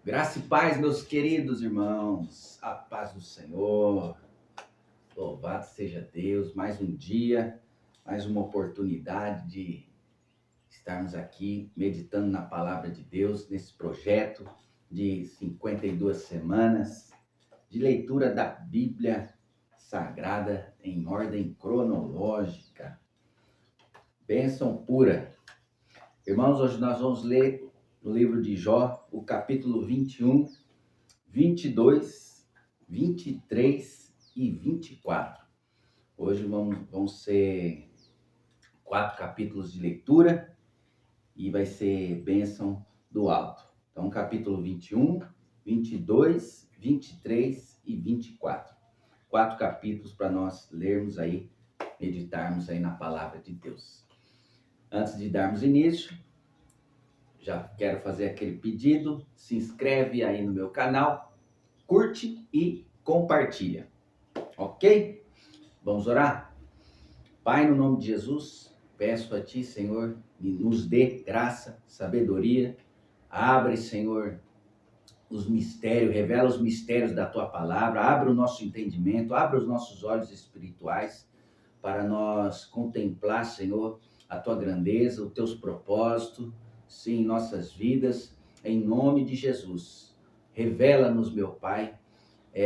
Graça e paz, meus queridos irmãos, a paz do Senhor, louvado seja Deus, mais um dia, mais uma oportunidade de estarmos aqui meditando na palavra de Deus, nesse projeto de 52 semanas de leitura da Bíblia Sagrada em ordem cronológica. Bênção pura. Irmãos, hoje nós vamos ler no livro de Jó, o capítulo 21, 22, 23 e 24. Hoje vão ser 4 capítulos de leitura e vai ser bênção do alto. Então, capítulo 21, 22, 23 e 24. 4 capítulos para nós lermos aí, meditarmos aí na palavra de Deus. Antes de darmos início, já quero fazer aquele pedido, se inscreve aí no meu canal, curte e compartilha, ok? Vamos orar? Pai, no nome de Jesus, peço a Ti, Senhor, que nos dê graça, sabedoria, abre, Senhor, os mistérios, revela os mistérios da Tua palavra, abre o nosso entendimento, abre os nossos olhos espirituais para nós contemplar, Senhor, a Tua grandeza, os Teus propósitos, sim, em nossas vidas, em nome de Jesus. Revela-nos, meu Pai,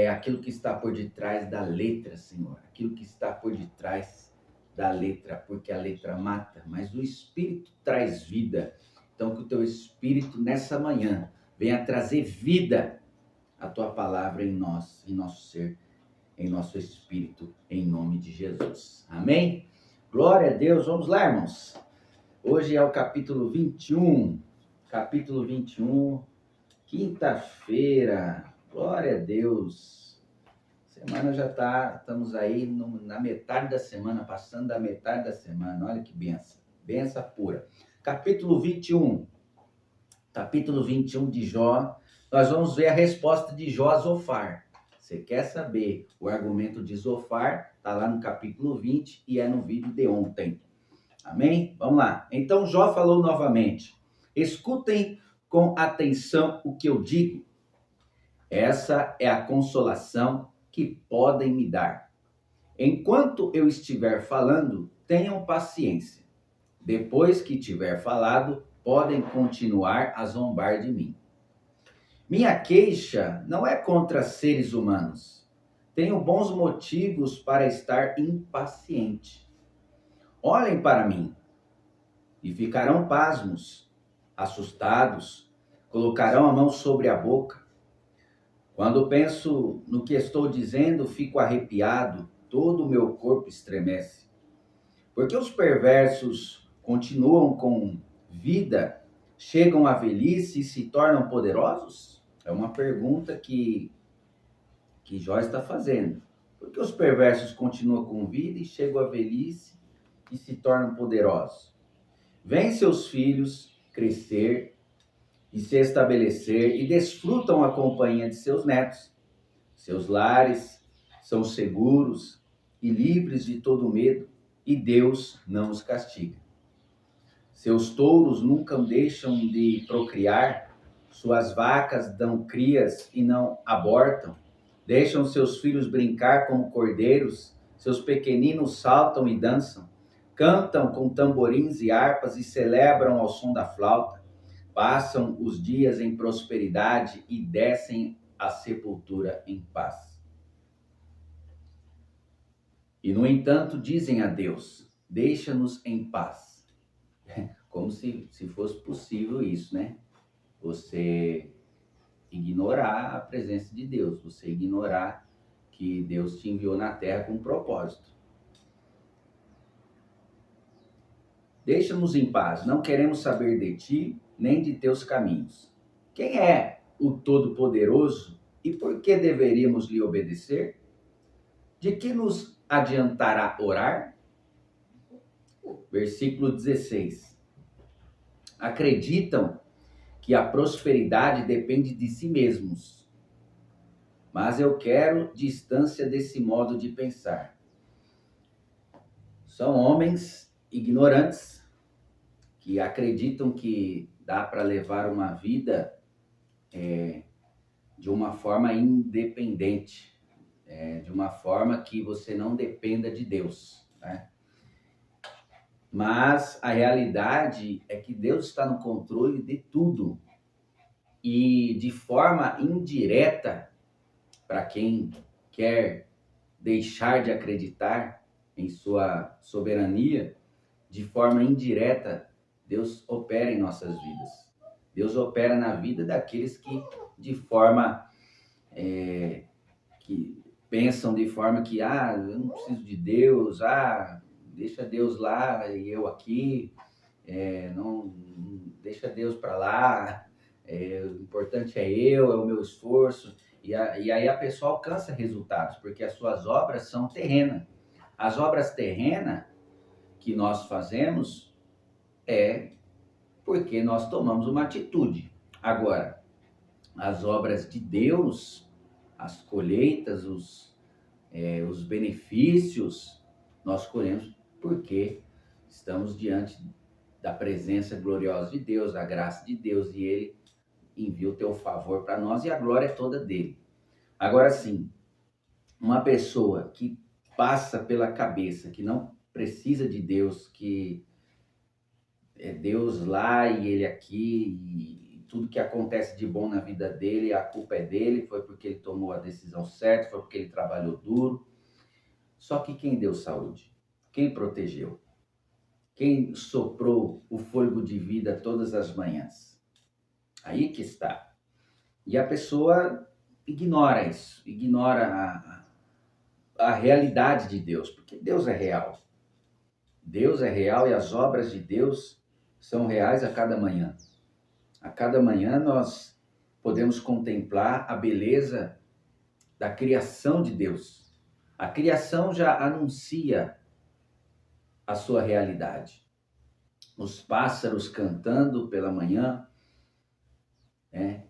aquilo que está por detrás da letra, Senhor, aquilo que está por detrás da letra, porque a letra mata, mas o Espírito traz vida. Então, que o Teu Espírito, nessa manhã, venha trazer vida à Tua palavra em nós, em nosso ser, em nosso espírito, em nome de Jesus. Amém? Glória a Deus. Vamos lá, irmãos. Hoje é o capítulo 21. Capítulo 21, quinta-feira. Glória a Deus. Semana já estamos aí na metade da semana, passando da metade da semana. Olha que benção. Benção pura. Capítulo 21. Capítulo 21 de Jó. Nós vamos ver a resposta de Jó a Zofar. Você quer saber o argumento de Zofar? Está lá no capítulo 20 e é no vídeo de ontem. Amém? Vamos lá. Então Jó falou novamente. Escutem com atenção o que eu digo. Essa é a consolação que podem me dar. Enquanto eu estiver falando, tenham paciência. Depois que tiver falado, podem continuar a zombar de mim. Minha queixa não é contra seres humanos. Tenho bons motivos para estar impaciente. Olhem para mim e ficarão pasmos, assustados, colocarão a mão sobre a boca. Quando penso no que estou dizendo, fico arrepiado, todo o meu corpo estremece. Porque os perversos continuam com vida, chegam à velhice e se tornam poderosos? É uma pergunta que Jó está fazendo. Por que os perversos continuam com vida e chegam à velhice e se tornam poderosos? Vêm seus filhos crescer e se estabelecer e desfrutam a companhia de seus netos. Seus lares são seguros e livres de todo medo e Deus não os castiga. Seus touros nunca deixam de procriar, suas vacas dão crias e não abortam. Deixam seus filhos brincar como cordeiros, seus pequeninos saltam e dançam, cantam com tamborins e harpas e celebram ao som da flauta. Passam os dias em prosperidade e descem à sepultura em paz. E, no entanto, dizem a Deus, deixa-nos em paz. Como se fosse possível isso, né? Você ignorar a presença de Deus, você ignorar que Deus te enviou na terra com um propósito. Deixa-nos em paz, não queremos saber de ti, nem de teus caminhos. Quem é o Todo-Poderoso e por que deveríamos lhe obedecer? De que nos adiantará orar? Versículo 16. Acreditam que a prosperidade depende de si mesmos. Mas eu quero distância desse modo de pensar. São homens ignorantes que acreditam que dá para levar uma vida de uma forma independente, de uma forma que você não dependa de Deus, né? Mas a realidade é que Deus está no controle de tudo e de forma indireta, para quem quer deixar de acreditar em sua soberania, de forma indireta, Deus opera em nossas vidas. Deus opera na vida daqueles que, de forma, que pensam de forma que, eu não preciso de Deus, deixa Deus lá e eu aqui, não deixa Deus para lá, o importante é o meu esforço. E aí a pessoa alcança resultados, porque as suas obras são terrenas. As obras terrenas que nós fazemos é porque nós tomamos uma atitude. Agora, as obras de Deus, as colheitas, os benefícios, nós colhemos porque estamos diante da presença gloriosa de Deus, da graça de Deus, e Ele envia o teu favor para nós e a glória é toda dele. Agora sim, uma pessoa que passa pela cabeça, que não precisa de Deus, que é Deus lá e ele aqui, e tudo que acontece de bom na vida dele, a culpa é dele, foi porque ele tomou a decisão certa, foi porque ele trabalhou duro. Só que quem deu saúde? Quem protegeu? Quem soprou o fôlego de vida todas as manhãs? Aí que está. E a pessoa ignora isso, ignora a realidade de Deus, porque Deus é real. Deus é real e as obras de Deus são reais a cada manhã. A cada manhã nós podemos contemplar a beleza da criação de Deus. A criação já anuncia a sua realidade. Os pássaros cantando pela manhã, né?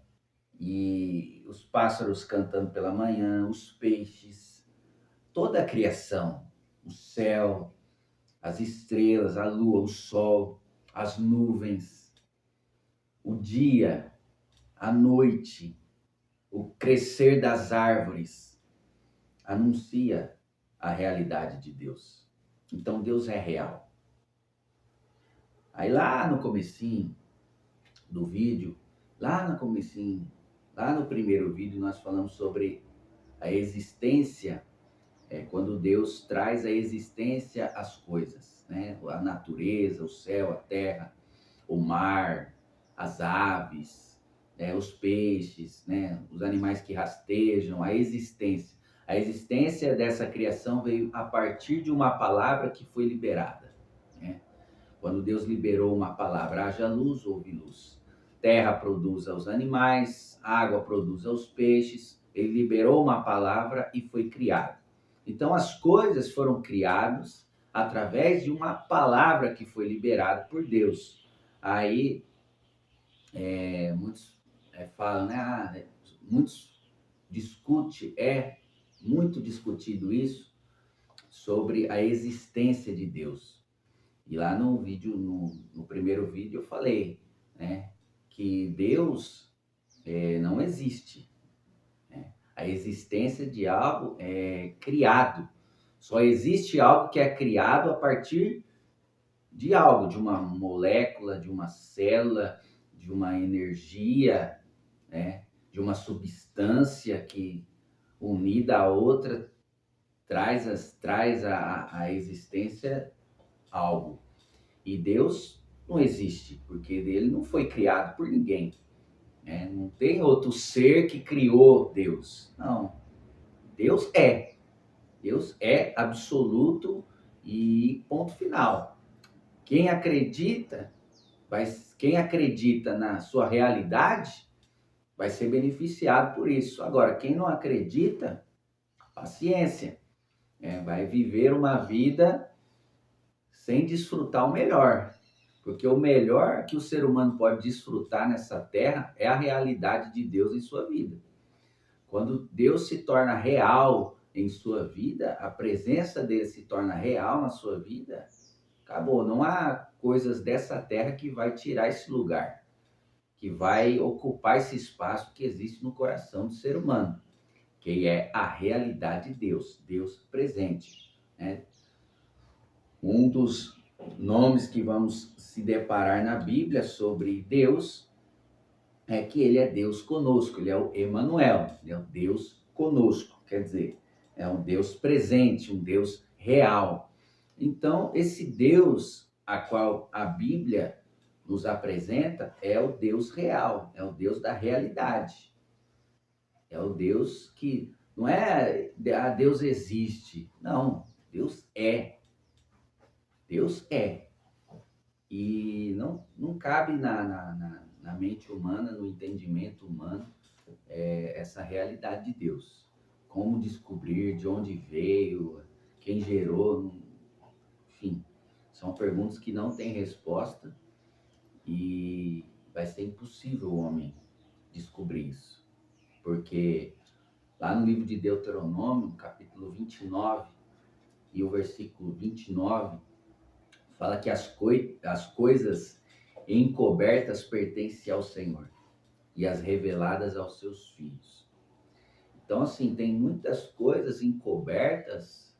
E os pássaros cantando pela manhã, os peixes, toda a criação, o céu, as estrelas, a lua, o sol, as nuvens, o dia, a noite, o crescer das árvores, anuncia a realidade de Deus. Então Deus é real. Aí lá no comecinho do vídeo, lá no primeiro vídeo nós falamos sobre a existência, quando Deus traz a existência às coisas, né? A natureza, o céu, a terra, o mar, as aves, os peixes, né? Os animais que rastejam, a existência. A existência dessa criação veio a partir de uma palavra que foi liberada, né? Quando Deus liberou uma palavra, haja luz, houve luz. Terra produz aos animais, água produz aos peixes. Ele liberou uma palavra e foi criado. Então as coisas foram criadas através de uma palavra que foi liberada por Deus. Aí muitos falam, né? Muitos muito discutido isso sobre a existência de Deus. E lá no vídeo, no primeiro vídeo, eu falei, né, que Deus não existe. Né? A existência de algo é criado. Só existe algo que é criado a partir de algo, de uma molécula, de uma célula, de uma energia, né? De uma substância que, unida a outra, traz a existência algo. E Deus não existe, porque ele não foi criado por ninguém. Né? Não tem outro ser que criou Deus. Não. Deus é. Deus é absoluto e ponto final. Quem acredita na sua realidade vai ser beneficiado por isso. Agora, quem não acredita, paciência. Vai viver uma vida sem desfrutar o melhor. Porque o melhor que o ser humano pode desfrutar nessa terra é a realidade de Deus em sua vida. Quando Deus se torna real em sua vida, a presença dele se torna real na sua vida, acabou. Não há coisas dessa terra que vai tirar esse lugar. que vai ocupar esse espaço que existe no coração do ser humano, que é a realidade de Deus, Deus presente, né? Um dos nomes que vamos se deparar na Bíblia sobre Deus é que ele é Deus conosco, ele é o Emanuel, ele é o Deus conosco, quer dizer, é um Deus presente, um Deus real. Então, esse Deus a qual a Bíblia nos apresenta é o Deus real, é o Deus da realidade. É o Deus que não é Deus existe, não, Deus é. Deus é. E não cabe na mente humana, no entendimento humano, essa realidade de Deus. Como descobrir, de onde veio, quem gerou, enfim. São perguntas que não têm resposta e vai ser impossível o homem descobrir isso. Porque lá no livro de Deuteronômio, capítulo 29 e o versículo 29, fala que as coisas encobertas pertencem ao Senhor e as reveladas aos seus filhos. Então, assim, tem muitas coisas encobertas,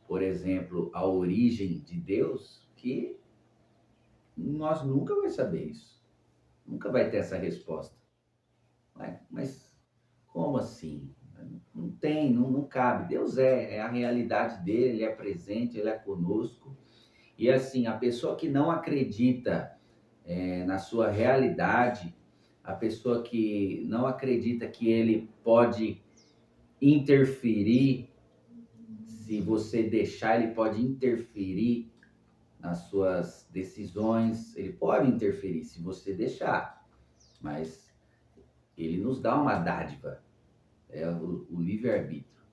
por exemplo, a origem de Deus, que nós nunca vamos saber isso. Nunca vai ter essa resposta. Mas como assim? Não tem, não cabe. Deus é a realidade dele, ele é presente, ele é conosco. E assim, a pessoa que não acredita na sua realidade, a pessoa que não acredita que ele pode interferir, se você deixar, ele pode interferir nas suas decisões, ele pode interferir se você deixar, mas ele nos dá uma dádiva, é o livre-arbítrio.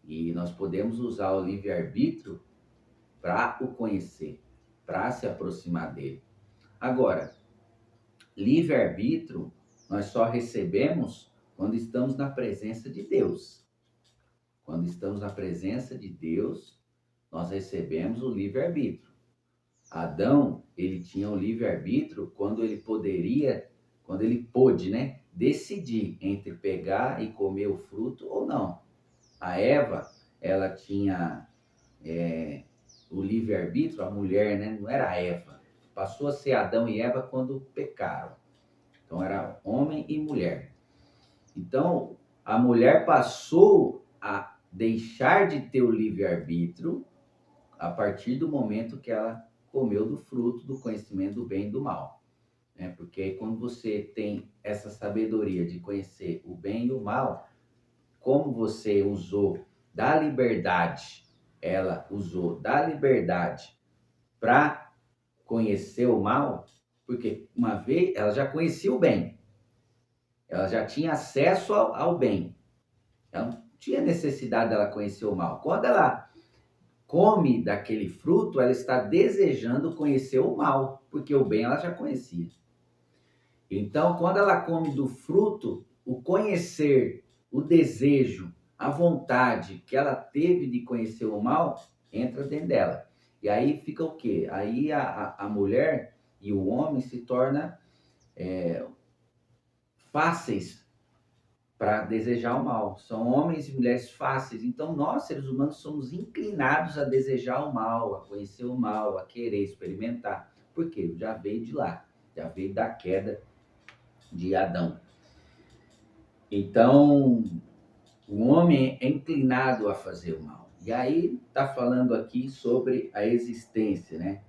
E nós podemos usar o livre-arbítrio para o conhecer, para se aproximar dele. Agora, livre-arbítrio nós só recebemos quando estamos na presença de Deus. Quando estamos na presença de Deus, nós recebemos o livre-arbítrio. Adão, ele tinha o livre-arbítrio quando ele pôde, né, decidir entre pegar e comer o fruto ou não. A Eva, ela tinha o livre-arbítrio, a mulher, né, não era a Eva. Passou a ser Adão e Eva quando pecaram. Então era homem e mulher. Então a mulher passou a deixar de ter o livre-arbítrio a partir do momento que ela comeu do fruto do conhecimento do bem e do mal. Porque aí, quando você tem essa sabedoria de conhecer o bem e o mal, como você usou da liberdade, ela usou da liberdade para conhecer o mal, porque uma vez ela já conhecia o bem, ela já tinha acesso ao bem, ela não tinha necessidade dela conhecer o mal. Quando ela come daquele fruto, ela está desejando conhecer o mal, porque o bem ela já conhecia. Então, quando ela come do fruto, o conhecer, o desejo, a vontade que ela teve de conhecer o mal, entra dentro dela. E aí fica o quê? Aí a mulher e o homem se tornam fáceis para desejar o mal. São homens e mulheres fáceis. Então, nós, seres humanos, somos inclinados a desejar o mal, a conhecer o mal, a querer experimentar. Por quê? Já veio de lá, já veio da queda de Adão. Então, o homem é inclinado a fazer o mal. E aí está falando aqui sobre a existência, né?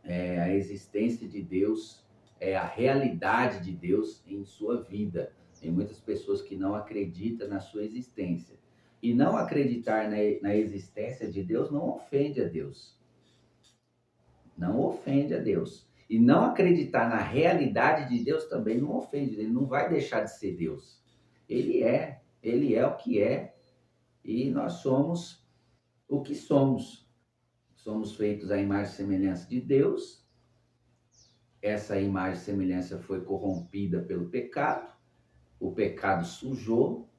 A existência de Deus, a realidade de Deus em sua vida. Tem muitas pessoas que não acreditam na sua existência. E não acreditar na existência de Deus não ofende a Deus. Não ofende a Deus. E não acreditar na realidade de Deus também não ofende. Ele não vai deixar de ser Deus. Ele é o que é. E nós somos o que somos. Somos feitos à imagem e semelhança de Deus. Essa imagem e semelhança foi corrompida pelo pecado. O pecado sujou,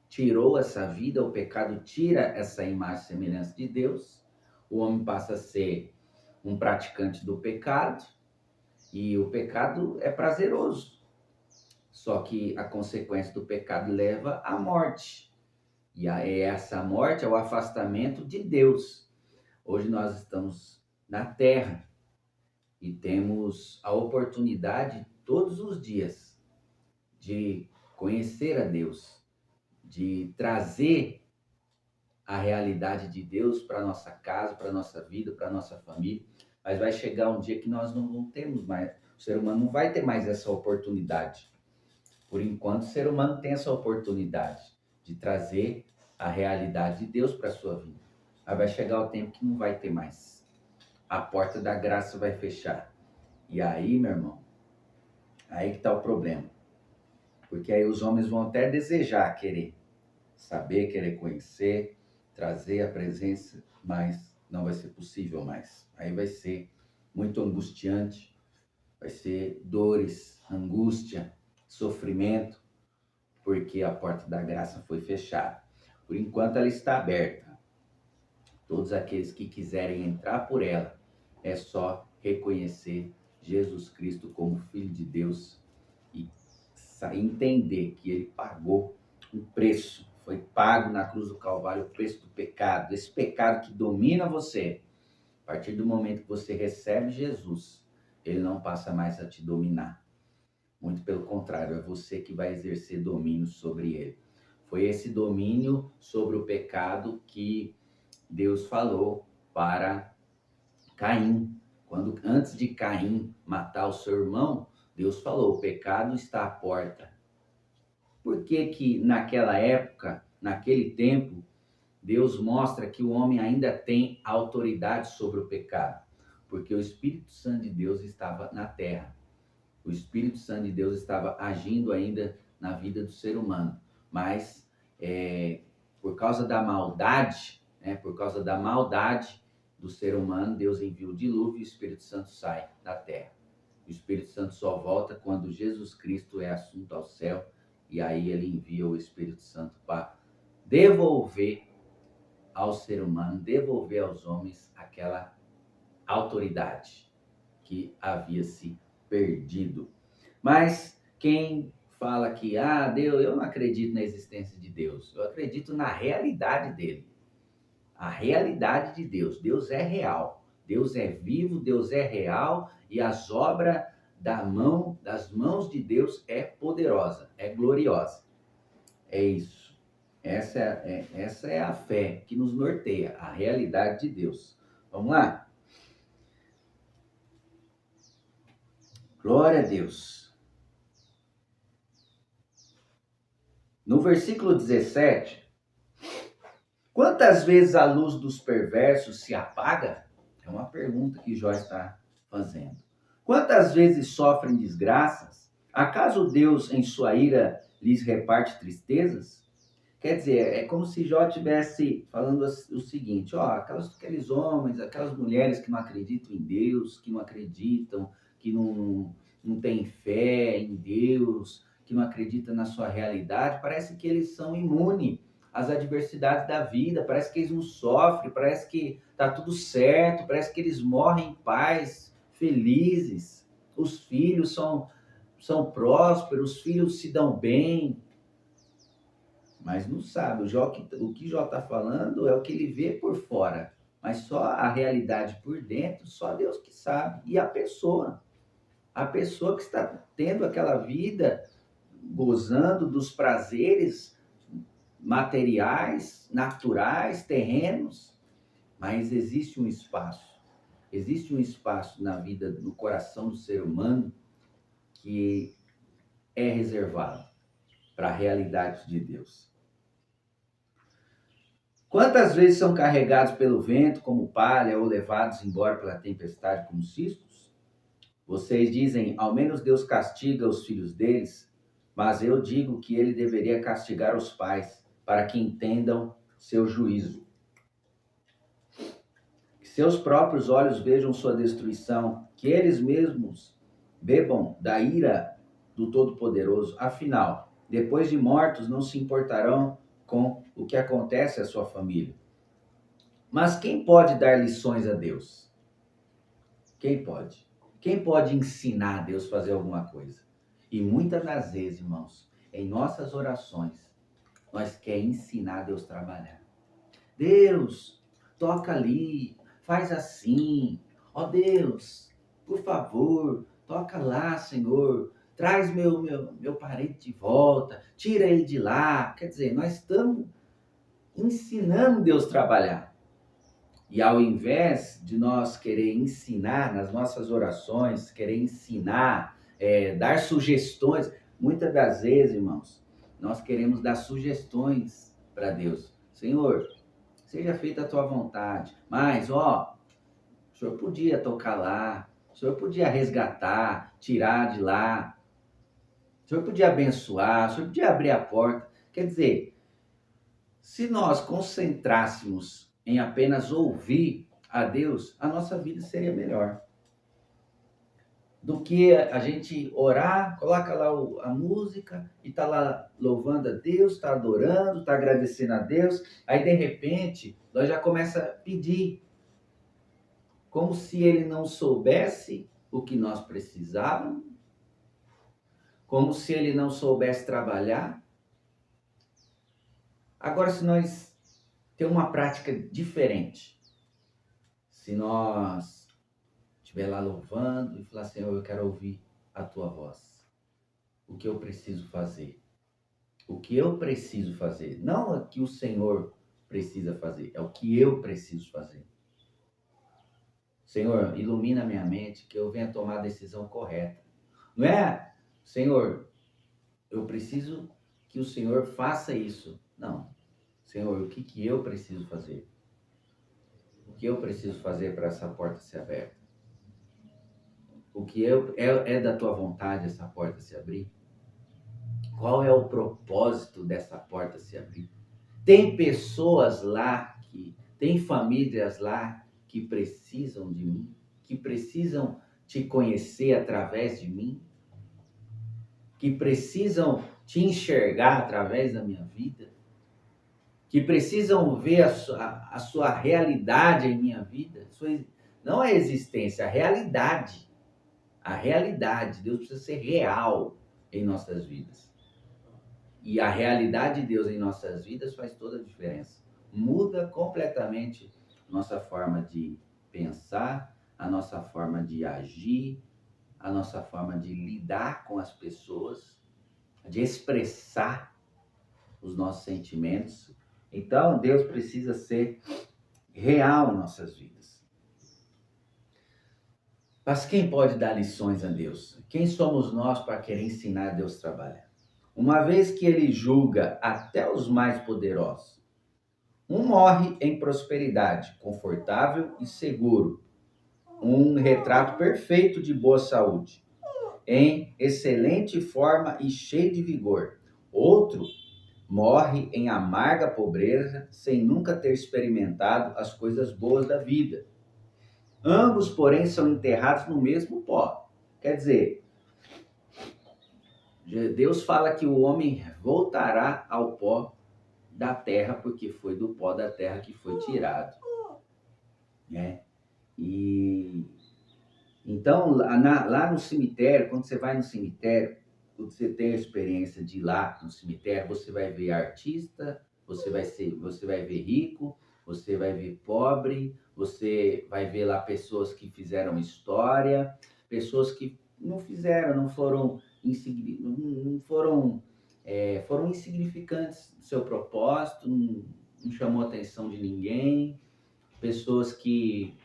tirou essa vida, o pecado tira essa imagem e semelhança de Deus. O homem passa a ser um praticante do pecado. E o pecado é prazeroso. Só que a consequência do pecado leva à morte. E essa morte é o afastamento de Deus. Hoje nós estamos na terra e temos a oportunidade todos os dias de conhecer a Deus, de trazer a realidade de Deus para a nossa casa, para a nossa vida, para a nossa família. Mas vai chegar um dia que nós não temos mais, o ser humano não vai ter mais essa oportunidade. Por enquanto, o ser humano tem essa oportunidade de trazer a realidade de Deus para a sua vida. Mas vai chegar o tempo que não vai ter mais. A porta da graça vai fechar. E aí, meu irmão, aí que está o problema. Porque aí os homens vão até desejar querer saber, querer conhecer, trazer a presença, mas não vai ser possível mais. Aí vai ser muito angustiante, vai ser dores, angústia, sofrimento, porque a porta da graça foi fechada. Por enquanto ela está aberta. Todos aqueles que quiserem entrar por ela, é só reconhecer Jesus Cristo como Filho de Deus e entender que ele pagou um preço, foi pago na cruz do Calvário o preço do pecado, esse pecado que domina você. A partir do momento que você recebe Jesus, ele não passa mais a te dominar. Muito pelo contrário, é você que vai exercer domínio sobre ele. Foi esse domínio sobre o pecado que Deus falou para Caim. Quando antes de Caim matar o seu irmão, Deus falou: o pecado está à porta. Por que que naquela época, naquele tempo, Deus mostra que o homem ainda tem autoridade sobre o pecado? Porque o Espírito Santo de Deus estava na terra. O Espírito Santo de Deus estava agindo ainda na vida do ser humano. Mas por causa da maldade, do ser humano, Deus envia o dilúvio e o Espírito Santo sai da terra. O Espírito Santo só volta quando Jesus Cristo é assunto ao céu, e aí ele envia o Espírito Santo para devolver ao ser humano, devolver aos homens aquela autoridade que havia se perdido. Mas quem fala que, Deus, eu não acredito na existência de Deus, eu acredito na realidade dele. A realidade de Deus. Deus é real, Deus é vivo, Deus é real, e as obras das mãos de Deus é poderosa, é gloriosa. É isso. Essa é a fé que nos norteia, a realidade de Deus. Vamos lá? Glória a Deus. No versículo 17, quantas vezes a luz dos perversos se apaga? É uma pergunta que Jó está fazendo. Quantas vezes sofrem desgraças? Acaso Deus, em sua ira, lhes reparte tristezas? Quer dizer, é como se Jó estivesse falando o seguinte: aqueles homens, aquelas mulheres que não acreditam em Deus, que não acreditam, que não têm fé em Deus, que não acreditam na sua realidade, parece que eles são imunes às adversidades da vida, parece que eles não sofrem, parece que está tudo certo, parece que eles morrem em paz, felizes, os filhos são prósperos, os filhos se dão bem. Mas não sabe, o que Jó está falando é o que ele vê por fora, mas só a realidade por dentro, só Deus que sabe. E a pessoa que está tendo aquela vida, gozando dos prazeres materiais, naturais, terrenos, mas existe um espaço na vida, no coração do ser humano que é reservado para a realidade de Deus. Quantas vezes são carregados pelo vento como palha ou levados embora pela tempestade como ciscos? Vocês dizem, ao menos Deus castiga os filhos deles, mas eu digo que ele deveria castigar os pais para que entendam seu juízo. Que seus próprios olhos vejam sua destruição, que eles mesmos bebam da ira do Todo-Poderoso. Afinal, depois de mortos, não se importarão com o que acontece à sua família. Mas quem pode dar lições a Deus? Quem pode? Quem pode ensinar Deus a fazer alguma coisa? E muitas das vezes, irmãos, em nossas orações, nós queremos ensinar Deus a trabalhar. Deus, toca ali, faz assim. Ó Deus, por favor, toca lá, Senhor. Traz meu parente de volta, tira ele de lá. Quer dizer, nós estamos ensinando Deus a trabalhar. E ao invés de nós querer ensinar nas nossas orações, querer ensinar, dar sugestões, muitas das vezes, irmãos, nós queremos dar sugestões para Deus. Senhor, seja feita a tua vontade. Mas, ó, o senhor podia tocar lá, o senhor podia resgatar, tirar de lá, o senhor podia abençoar, o senhor podia abrir a porta. Quer dizer, se nós concentrássemos em apenas ouvir a Deus, a nossa vida seria melhor. Do que a gente orar, coloca lá a música e tá lá louvando a Deus, tá adorando, tá agradecendo a Deus, aí de repente nós já começa a pedir, como se ele não soubesse o que nós precisávamos, como se ele não soubesse trabalhar. Agora, se nós temos uma prática diferente, se nós estiver lá louvando e falar, Senhor, eu quero ouvir a tua voz. O que eu preciso fazer? O que eu preciso fazer? Não o que o Senhor precisa fazer, é o que eu preciso fazer. Senhor, ilumina minha mente, que eu venha tomar a decisão correta. Não é, Senhor, eu preciso que o Senhor faça isso. Não. Senhor, o que eu preciso fazer? O que eu preciso fazer para essa porta ser aberta? O que é da tua vontade essa porta se abrir? Qual é o propósito dessa porta se abrir? Tem pessoas lá tem famílias lá que precisam de mim, que precisam te conhecer através de mim, que precisam te enxergar através da minha vida, que precisam ver a sua realidade em minha vida. Não a existência, a realidade. A realidade. Deus precisa ser real em nossas vidas. E a realidade de Deus em nossas vidas faz toda a diferença. Muda completamente nossa forma de pensar, a nossa forma de agir, a nossa forma de lidar com as pessoas, de expressar os nossos sentimentos. Então, Deus precisa ser real em nossas vidas. Mas quem pode dar lições a Deus? Quem somos nós para querer ensinar a Deus a trabalhar? Uma vez que ele julga até os mais poderosos, um morre em prosperidade, confortável e seguro, um retrato perfeito de boa saúde, em excelente forma e cheio de vigor. Outro morre em amarga pobreza, sem nunca ter experimentado as coisas boas da vida. Ambos, porém, são enterrados no mesmo pó. Quer dizer, Deus fala que o homem voltará ao pó da terra, porque foi do pó da terra que foi tirado, né? E então, lá no cemitério, quando você vai no cemitério, quando você tem a experiência de ir lá no cemitério, você vai ver artista, você vai ver rico, você vai ver pobre, você vai ver lá pessoas que fizeram história, pessoas que não fizeram, não foram, foram insignificantes no seu propósito, não chamou a atenção de ninguém, pessoas que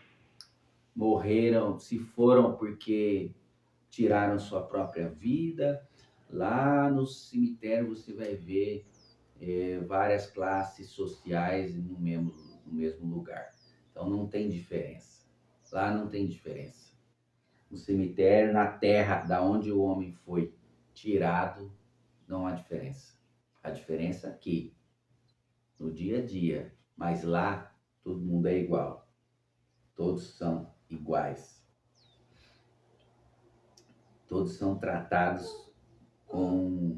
morreram, se foram porque tiraram sua própria vida. Lá no cemitério você vai ver várias classes sociais no mesmo lugar. Então não tem diferença. Lá não tem diferença. No cemitério, na terra da onde o homem foi tirado, não há diferença. A diferença aqui, no dia a dia, mas lá todo mundo é igual. Todos são iguais. Todos são tratados com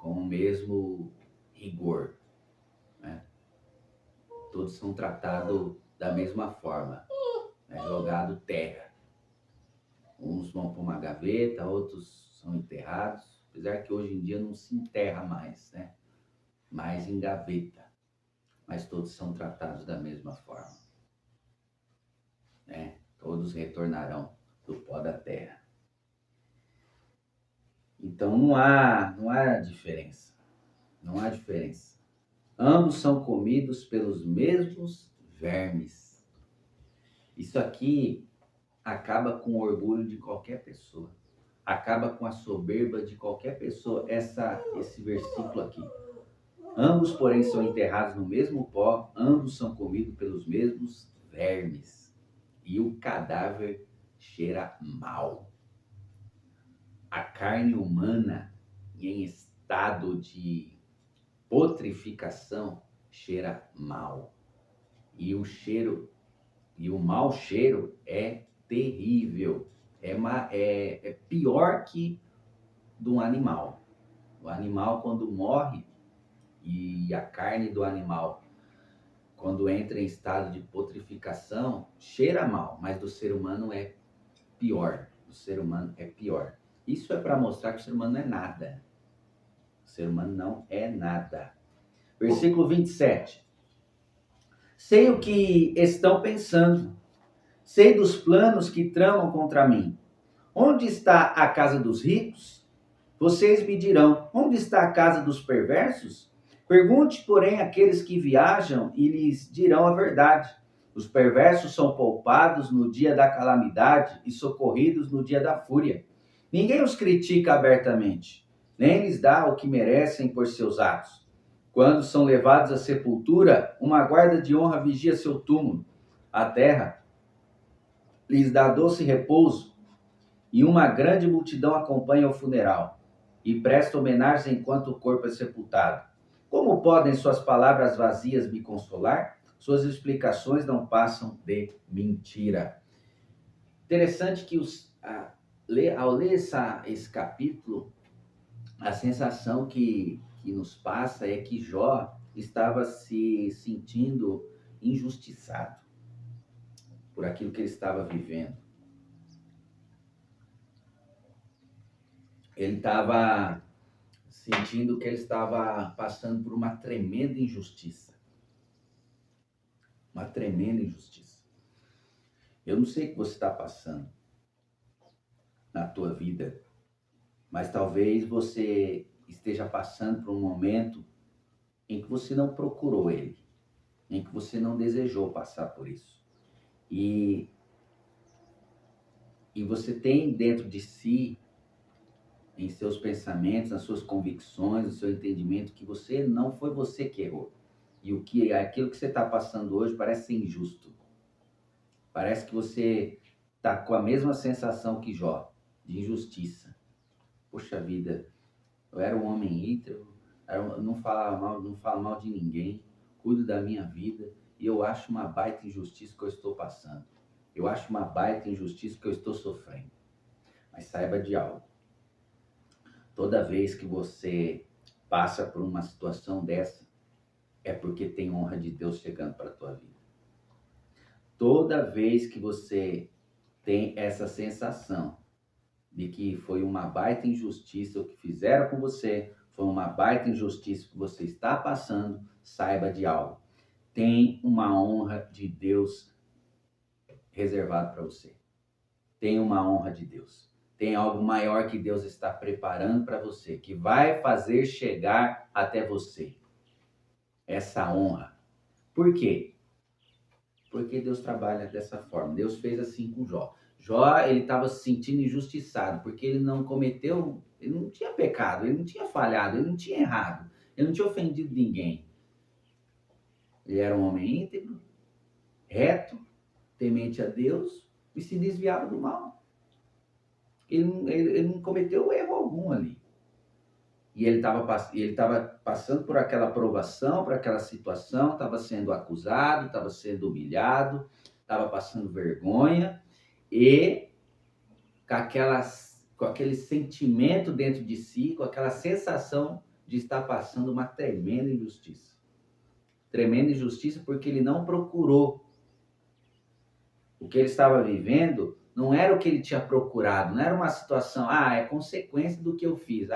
o mesmo rigor, né? Todos são tratados da mesma forma, né? Jogado terra. Uns vão para uma gaveta, outros são enterrados, apesar que hoje em dia não se enterra mais, né? Mais em gaveta, mas todos são tratados da mesma forma, né? Todos retornarão do pó da terra. Então não há diferença, não há diferença. Ambos são comidos pelos mesmos vermes. Isso aqui acaba com o orgulho de qualquer pessoa. Acaba com a soberba de qualquer pessoa, esse versículo aqui. Ambos, porém, são enterrados no mesmo pó, ambos são comidos pelos mesmos vermes. E o cadáver cheira mal. A carne humana, em estado de putrificação, cheira mal. E o mau cheiro é terrível. É pior que de um animal. O animal, quando morre, e a carne do animal, quando entra em estado de putrificação, cheira mal, mas do ser humano é pior. Do ser humano é pior. Isso é para mostrar que o ser humano não é nada. O ser humano não é nada. Versículo 27. Sei o que estão pensando. Sei dos planos que tramam contra mim. Onde está a casa dos ricos? Vocês me dirão, onde está a casa dos perversos? Pergunte, porém, àqueles que viajam e lhes dirão a verdade. Os perversos são poupados no dia da calamidade e socorridos no dia da fúria. Ninguém os critica abertamente, nem lhes dá o que merecem por seus atos. Quando são levados à sepultura, uma guarda de honra vigia seu túmulo. A terra lhes dá doce repouso e uma grande multidão acompanha o funeral e presta homenagens enquanto o corpo é sepultado. Como podem suas palavras vazias me consolar? Suas explicações não passam de mentira. Interessante que ao ler esse capítulo, a sensação que nos passa é que Jó estava se sentindo injustiçado por aquilo que ele estava vivendo. Ele estava sentindo que ele estava passando por uma tremenda injustiça. Uma tremenda injustiça. Eu não sei o que você está passando na tua vida, mas talvez você esteja passando por um momento em que você não procurou ele, em que você não desejou passar por isso. E você tem dentro de si, em seus pensamentos, nas suas convicções, no seu entendimento, que não foi você que errou. E aquilo que você está passando hoje parece ser injusto. Parece que você está com a mesma sensação que Jó, de injustiça. Poxa vida, eu era um homem íntegro, não falo mal de ninguém, cuido da minha vida, e eu acho uma baita injustiça que eu estou passando. Eu acho uma baita injustiça que eu estou sofrendo. Mas saiba de algo. Toda vez que você passa por uma situação dessa, é porque tem honra de Deus chegando para a tua vida. Toda vez que você tem essa sensação de que foi uma baita injustiça o que fizeram com você, foi uma baita injustiça que você está passando, saiba de algo. Tem uma honra de Deus reservado para você. Tem uma honra de Deus. Tem algo maior que Deus está preparando para você, que vai fazer chegar até você essa honra. Por quê? Porque Deus trabalha dessa forma. Deus fez assim com Jó. Jó, ele estava se sentindo injustiçado, porque ele não tinha pecado, ele não tinha falhado, ele não tinha errado, ele não tinha ofendido ninguém. Ele era um homem íntegro, reto, temente a Deus e se desviava do mal. Ele não cometeu erro algum ali. E ele estava passando por aquela provação, por aquela situação, estava sendo acusado, estava sendo humilhado, estava passando vergonha e com aquele sentimento dentro de si, com aquela sensação de estar passando uma tremenda injustiça. Tremenda injustiça porque ele não procurou. O que ele estava vivendo não era o que ele tinha procurado, não era uma situação, é consequência do que eu fiz.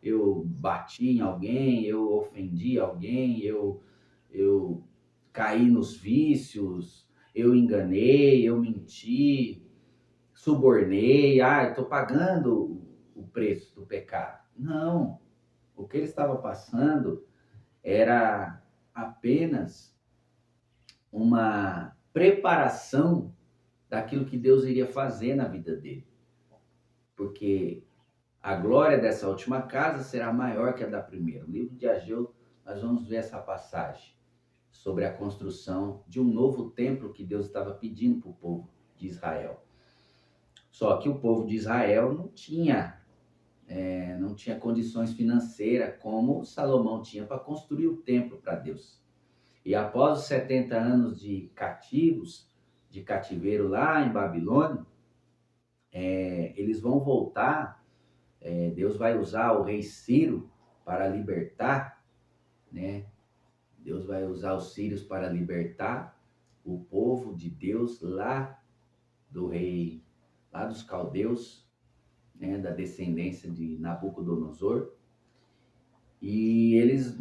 Eu bati em alguém, eu ofendi alguém, eu caí nos vícios, eu enganei, eu menti, subornei, eu estou pagando o preço do pecado. Não, o que ele estava passando era apenas uma preparação daquilo que Deus iria fazer na vida dele. Porque a glória dessa última casa será maior que a da primeira. No livro de Ageu, nós vamos ver essa passagem sobre a construção de um novo templo que Deus estava pedindo para o povo de Israel. Só que o povo de Israel não tinha condições financeiras como Salomão tinha para construir o templo para Deus. E após os 70 anos de cativeiro lá em Babilônia, eles vão voltar. Deus vai usar o rei Ciro para libertar, né? Deus vai usar os sírios para libertar o povo de Deus lá dos caldeus, né? Da descendência de Nabucodonosor. E eles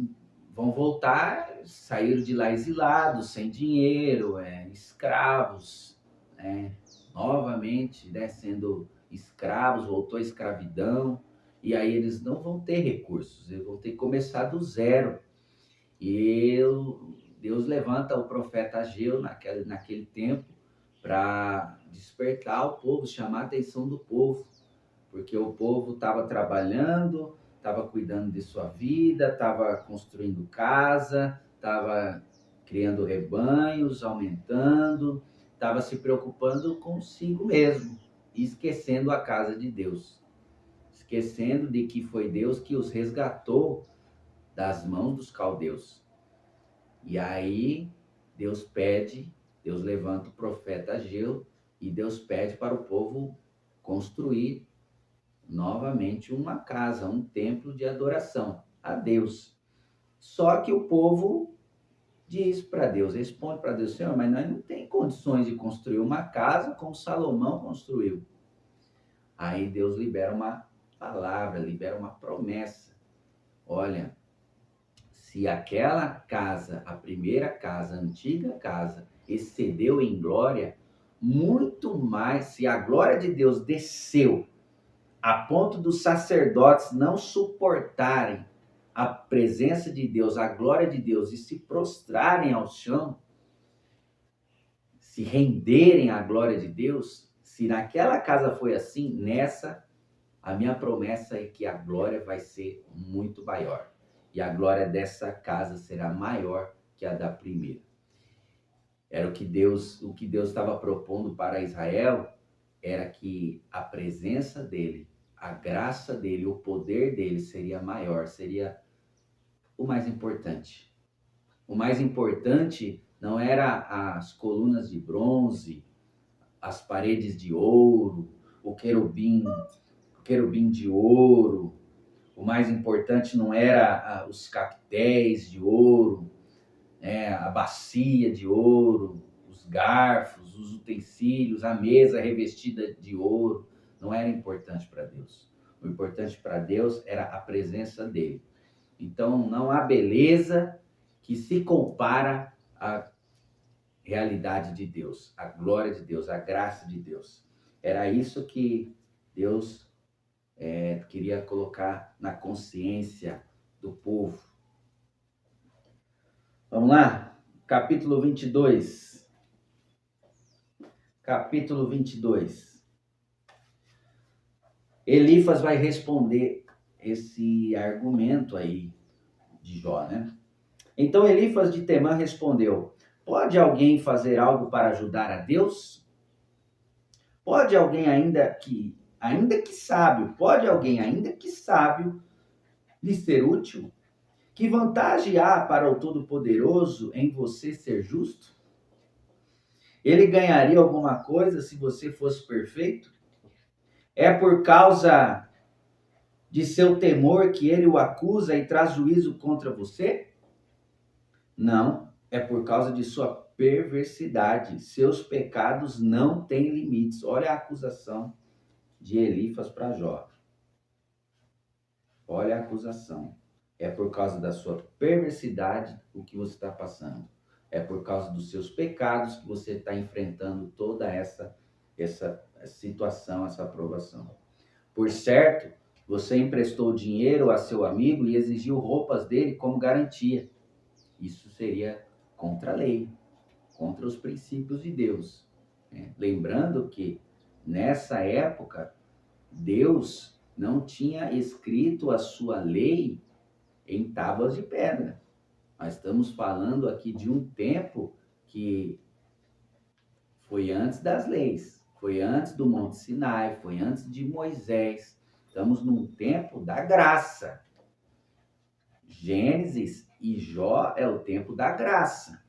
vão voltar, saíram de lá exilados, sem dinheiro, escravos, novamente, sendo escravos, voltou a escravidão, e aí eles não vão ter recursos, eles vão ter que começar do zero. E Deus levanta o profeta Ageu naquele tempo para despertar o povo, chamar a atenção do povo, porque o povo estava trabalhando, estava cuidando de sua vida, estava construindo casa, estava criando rebanhos, aumentando, estava se preocupando consigo mesmo, esquecendo a casa de Deus, esquecendo de que foi Deus que os resgatou das mãos dos caldeus. E aí Deus levanta o profeta Ageu e Deus pede para o povo construir novamente uma casa, um templo de adoração a Deus. Só que o povo diz para Deus, responde para Deus: Senhor, mas nós não temos condições de construir uma casa como Salomão construiu. Aí Deus libera uma palavra, libera uma promessa. Olha, se aquela casa, a primeira casa, a antiga casa, excedeu em glória, muito mais, se a glória de Deus desceu a ponto dos sacerdotes não suportarem a presença de Deus, a glória de Deus, e se prostrarem ao chão, se renderem à glória de Deus, se naquela casa foi assim, nessa, a minha promessa é que a glória vai ser muito maior. E a glória dessa casa será maior que a da primeira. Era o que Deus estava propondo para Israel, era que a presença dele, a graça dele, o poder dele seria maior, seria o mais importante. O mais importante não era as colunas de bronze, as paredes de ouro, o querubim de ouro. O mais importante não era os capitéis de ouro, a bacia de ouro, os garfos, os utensílios, a mesa revestida de ouro. Não era importante para Deus. O importante para Deus era a presença dele. Então, não há beleza que se compara à realidade de Deus, à glória de Deus, à graça de Deus. Era isso que Deus queria colocar na consciência do povo. Vamos lá? Capítulo 22. Capítulo 22. Elifas vai responder esse argumento aí de Jó, né? Então Elifas de Temã respondeu: pode alguém fazer algo para ajudar a Deus? Pode alguém ainda que sábio, lhe ser útil? Que vantagem há para o Todo-Poderoso em você ser justo? Ele ganharia alguma coisa se você fosse perfeito? É por causa de seu temor que ele o acusa e traz juízo contra você? Não, é por causa de sua perversidade. Seus pecados não têm limites. Olha a acusação de Elifas para Jó. Olha a acusação. É por causa da sua perversidade o que você está passando. É por causa dos seus pecados que você está enfrentando toda essa situação, essa aprovação. Por certo, você emprestou dinheiro a seu amigo e exigiu roupas dele como garantia. Isso seria contra a lei, contra os princípios de Deus. Lembrando que nessa época, Deus não tinha escrito a sua lei em tábuas de pedra. Nós estamos falando aqui de um tempo que foi antes das leis, foi antes do Monte Sinai, foi antes de Moisés. Estamos num tempo da graça. Gênesis e Jó é o tempo da graça.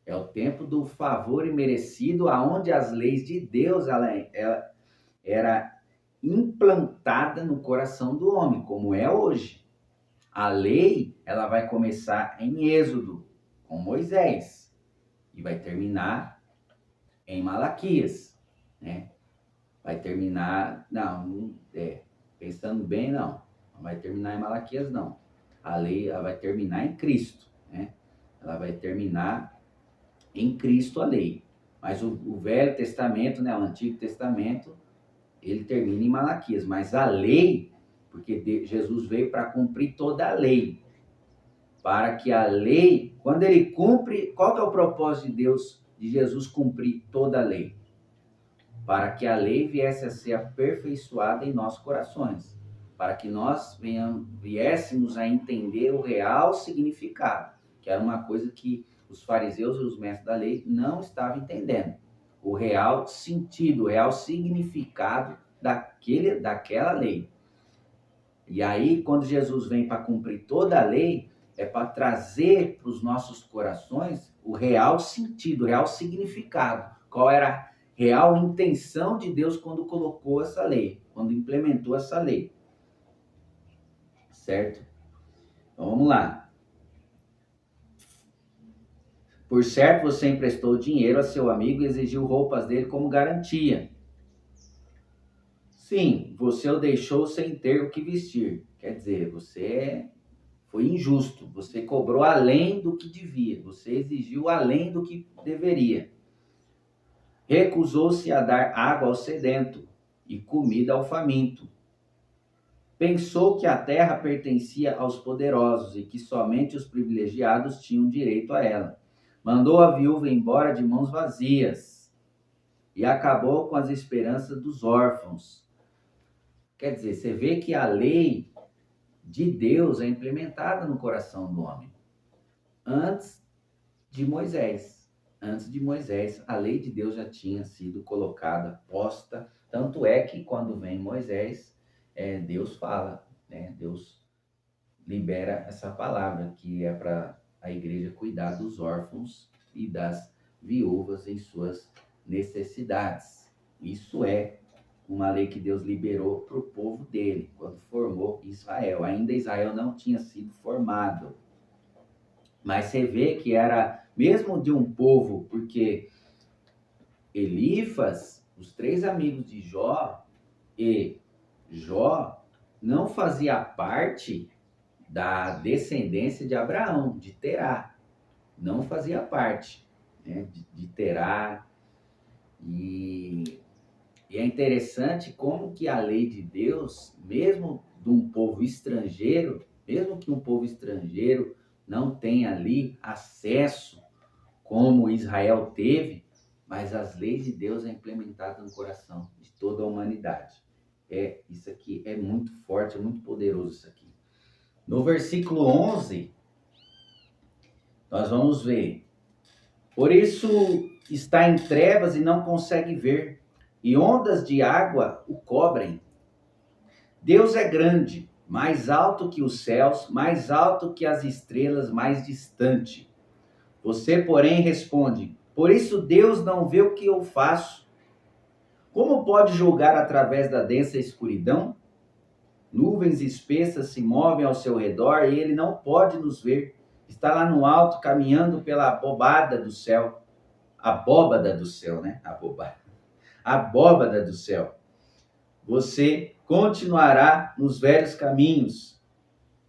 É o tempo do favor imerecido, aonde as leis de Deus ela era implantada no coração do homem, como é hoje. A lei, ela vai começar em Êxodo, com Moisés, e vai terminar em Malaquias, né? Vai terminar, pensando bem, não vai terminar em Malaquias, não. A lei, ela vai terminar em Cristo, né? Ela vai terminar em Cristo a lei. Mas o Velho Testamento, né, o Antigo Testamento, ele termina em Malaquias, mas a lei, porque Jesus veio para cumprir toda a lei, para que a lei, quando ele cumpre, qual que é o propósito de Deus, de Jesus cumprir toda a lei? Para que a lei viesse a ser aperfeiçoada em nossos corações, para que nós viéssemos a entender o real significado, que era uma coisa que os fariseus e os mestres da lei não estavam entendendo. O real sentido, o real significado daquela lei. E aí, quando Jesus vem para cumprir toda a lei, é para trazer para os nossos corações o real sentido, o real significado. Qual era a real intenção de Deus quando colocou essa lei, quando implementou essa lei. Certo? Então, vamos lá. Por certo, você emprestou dinheiro a seu amigo e exigiu roupas dele como garantia. Sim, você o deixou sem ter o que vestir. Quer dizer, você foi injusto. Você cobrou além do que devia. Você exigiu além do que deveria. Recusou-se a dar água ao sedento e comida ao faminto. Pensou que a terra pertencia aos poderosos e que somente os privilegiados tinham direito a ela. Mandou a viúva embora de mãos vazias e acabou com as esperanças dos órfãos. Quer dizer, você vê que a lei de Deus é implementada no coração do homem. Antes de Moisés, a lei de Deus já tinha sido colocada, posta. Tanto é que quando vem Moisés, Deus fala, né? Deus libera essa palavra, que é para a igreja cuidar dos órfãos e das viúvas em suas necessidades. Isso é uma lei que Deus liberou para o povo dele, quando formou Israel. Ainda Israel não tinha sido formado. Mas você vê que era mesmo de um povo, porque Elifas, os 3 amigos de Jó e Jó, não fazia parte da descendência de Abraão, de Terá. Não fazia parte, né, de Terá. E é interessante como que a lei de Deus, mesmo de um povo estrangeiro, mesmo que um povo estrangeiro não tenha ali acesso como Israel teve, mas as leis de Deus é implementada no coração de toda a humanidade. Isso aqui é muito forte, é muito poderoso isso aqui. No versículo 11, nós vamos ver: por isso está em trevas e não consegue ver, e ondas de água o cobrem. Deus é grande, mais alto que os céus, mais alto que as estrelas, mais distante. Você, porém, responde: por isso Deus não vê o que eu faço. Como pode julgar através da densa escuridão? Nuvens espessas se movem ao seu redor e ele não pode nos ver. está lá no alto, caminhando pela abobada do céu. Abóbada do céu, né? Abóbada do céu. Você continuará nos velhos caminhos,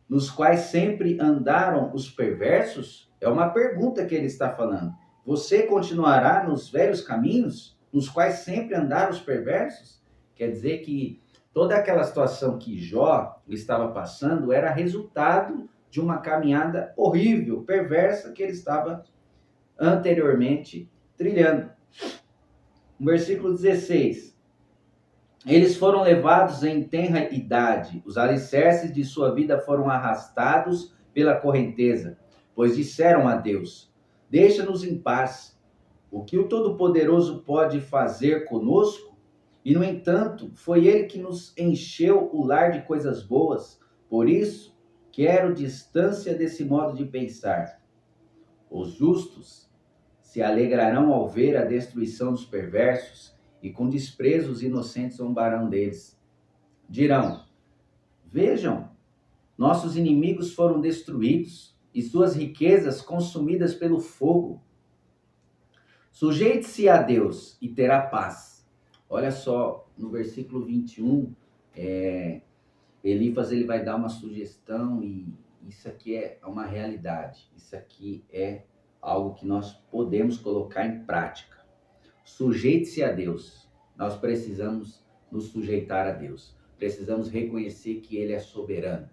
nos quais sempre andaram os perversos? É uma pergunta que ele está falando. Você continuará nos velhos caminhos, nos quais sempre andaram os perversos? Quer dizer que toda aquela situação que Jó estava passando era resultado de uma caminhada horrível, perversa que ele estava anteriormente trilhando. No versículo 16. Eles foram levados em tenra idade, os alicerces de sua vida foram arrastados pela correnteza, pois disseram a Deus: deixa-nos em paz. O que o Todo-Poderoso pode fazer conosco? E, no entanto, foi Ele que nos encheu o lar de coisas boas. Por isso, quero distância desse modo de pensar. Os justos se alegrarão ao ver a destruição dos perversos, e com desprezo os inocentes zombarão deles. Dirão: vejam, nossos inimigos foram destruídos e suas riquezas consumidas pelo fogo. Sujeite-se a Deus e terá paz. Olha só, no versículo 21, Elifas ele vai dar uma sugestão e isso aqui é uma realidade. Isso aqui é algo que nós podemos colocar em prática. Sujeite-se a Deus. Nós precisamos nos sujeitar a Deus. Precisamos reconhecer que Ele é soberano.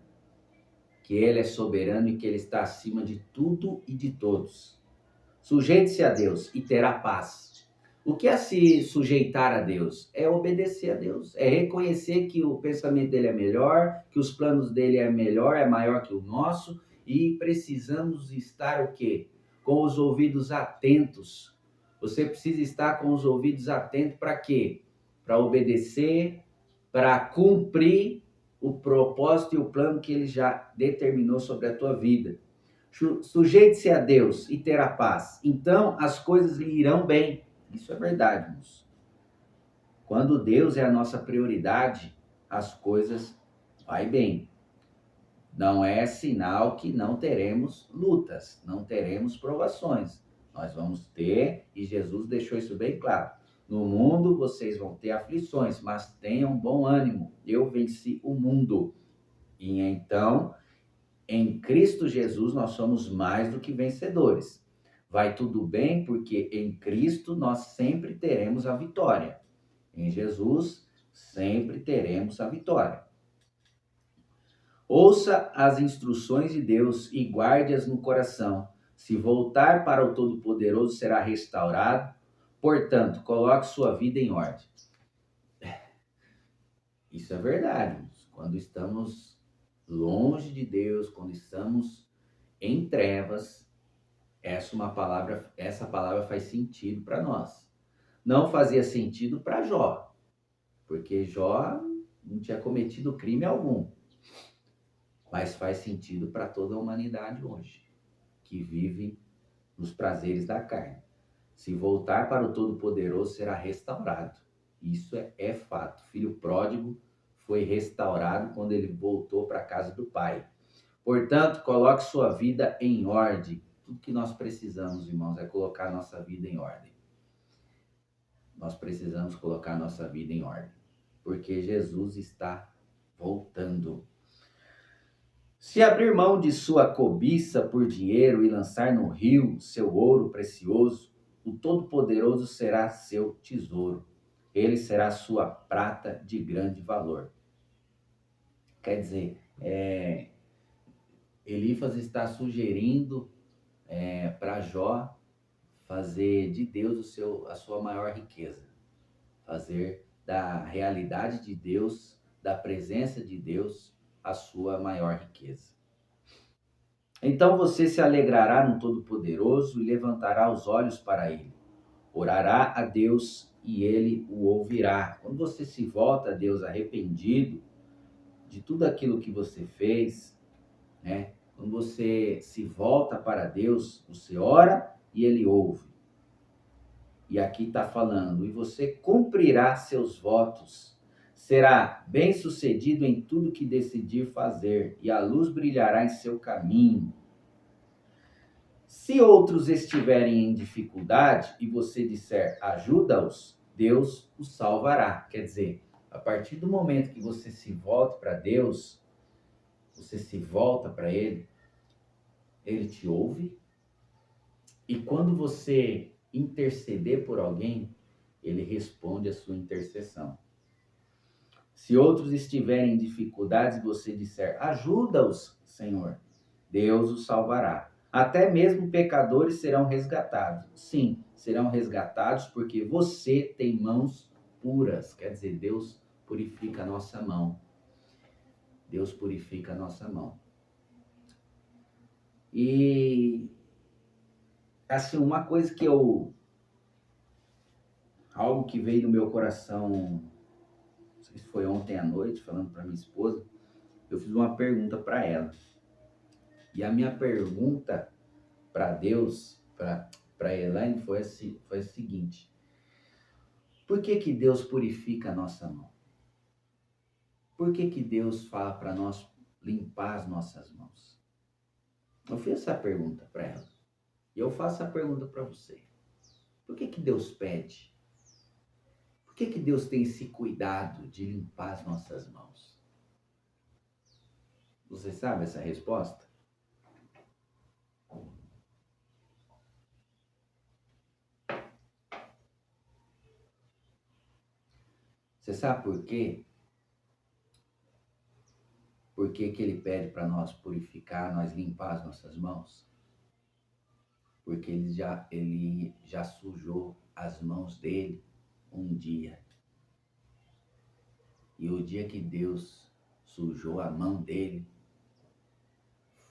Que Ele é soberano e que Ele está acima de tudo e de todos. Sujeite-se a Deus e terá paz. O que é se sujeitar a Deus? É obedecer a Deus. É reconhecer que o pensamento dele é melhor, que os planos dele é melhor, é maior que o nosso. E precisamos estar o quê? Com os ouvidos atentos. Você precisa estar com os ouvidos atentos para quê? Para obedecer, para cumprir o propósito e o plano que ele já determinou sobre a tua vida. Sujeite-se a Deus e terá paz. Então as coisas lhe irão bem. Isso é verdade, irmãos. Quando Deus é a nossa prioridade, as coisas vai bem. Não é sinal que não teremos lutas, não teremos provações. Nós vamos ter, e Jesus deixou isso bem claro. No mundo vocês vão ter aflições, mas tenham bom ânimo. Eu venci o mundo. E então, em Cristo Jesus, nós somos mais do que vencedores. Vai tudo bem porque em Cristo nós sempre teremos a vitória. Em Jesus, sempre teremos a vitória. Ouça as instruções de Deus e guarde-as no coração. Se voltar para o Todo-Poderoso, será restaurado. Portanto, coloque sua vida em ordem. Isso é verdade. Quando estamos longe de Deus, quando estamos em trevas, essa palavra faz sentido para nós. Não fazia sentido para Jó, porque Jó não tinha cometido crime algum. Mas faz sentido para toda a humanidade hoje, que vive nos prazeres da carne. Se voltar para o Todo-Poderoso, será restaurado. Isso é fato. O filho pródigo foi restaurado quando ele voltou para a casa do pai. Portanto, coloque sua vida em ordem. Tudo que nós precisamos, irmãos, é colocar nossa vida em ordem. Nós precisamos colocar nossa vida em ordem, porque Jesus está voltando. Se abrir mão de sua cobiça por dinheiro e lançar no rio seu ouro precioso, o Todo-Poderoso será seu tesouro. Ele será sua prata de grande valor. Quer dizer, Elifas está sugerindo para Jó fazer de Deus a sua maior riqueza. Fazer da realidade de Deus, da presença de Deus, a sua maior riqueza. Então você se alegrará no Todo-Poderoso e levantará os olhos para Ele. Orará a Deus e Ele o ouvirá. Quando você se volta a Deus arrependido de tudo aquilo que você fez, né? Quando você se volta para Deus, você ora e Ele ouve. E aqui está falando, e você cumprirá seus votos. Será bem-sucedido em tudo que decidir fazer, e a luz brilhará em seu caminho. Se outros estiverem em dificuldade e você disser ajuda-os, Deus os salvará. Quer dizer, a partir do momento que você se volta para Deus, você se volta para Ele, Ele te ouve. E quando você interceder por alguém, Ele responde a sua intercessão. Se outros estiverem em dificuldades e você disser ajuda-os, Senhor, Deus os salvará. Até mesmo pecadores serão resgatados. Sim, serão resgatados porque você tem mãos puras. Quer dizer, Deus purifica a nossa mão. Deus purifica a nossa mão. E, assim, uma coisa que algo que veio do meu coração, não sei se foi ontem à noite, falando para minha esposa, eu fiz uma pergunta para ela. E a minha pergunta para Deus, para Elaine, foi a seguinte: por que Deus purifica a nossa mão? Por que Deus fala para nós limpar as nossas mãos? Eu fiz essa pergunta para ela. E eu faço a pergunta para você. Por que Deus pede? Por que Deus tem esse cuidado de limpar as nossas mãos? Você sabe essa resposta? Você sabe por quê? Por que Ele pede para nós purificar, nós limpar as nossas mãos? Porque ele já sujou as mãos dele um dia. E o dia que Deus sujou a mão dele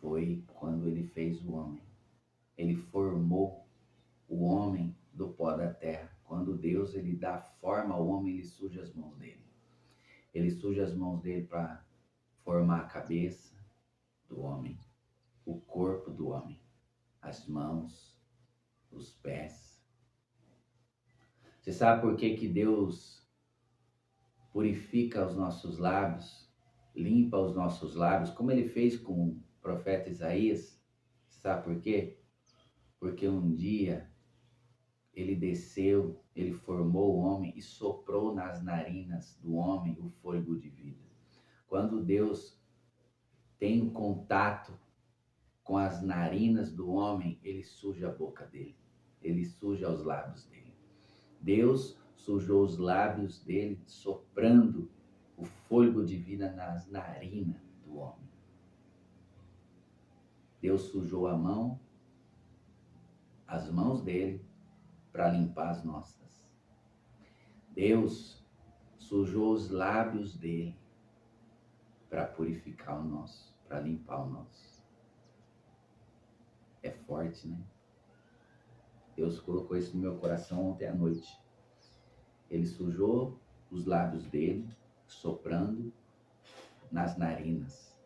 foi quando ele fez o homem. Ele formou o homem do pó da terra. Quando Deus ele dá forma ao homem, ele suja as mãos dele. Ele suja as mãos dele para formar a cabeça do homem, o corpo do homem, as mãos, os pés. Você sabe por que Deus purifica os nossos lábios, limpa os nossos lábios, como ele fez com o profeta Isaías? Sabe por quê? Porque um dia ele desceu, ele formou o homem e soprou nas narinas do homem o fôlego de vida. Quando Deus tem um contato com as narinas do homem, ele suja a boca dele, ele suja os lábios dele. Deus sujou os lábios dele, soprando o fôlego de vida nas narinas do homem. Deus sujou as mãos dele, para limpar as nossas. Deus sujou os lábios dele para purificar o nosso, para limpar o nosso. É forte, né? Deus colocou isso no meu coração ontem à noite. Ele sujou os lábios dele, soprando nas narinas.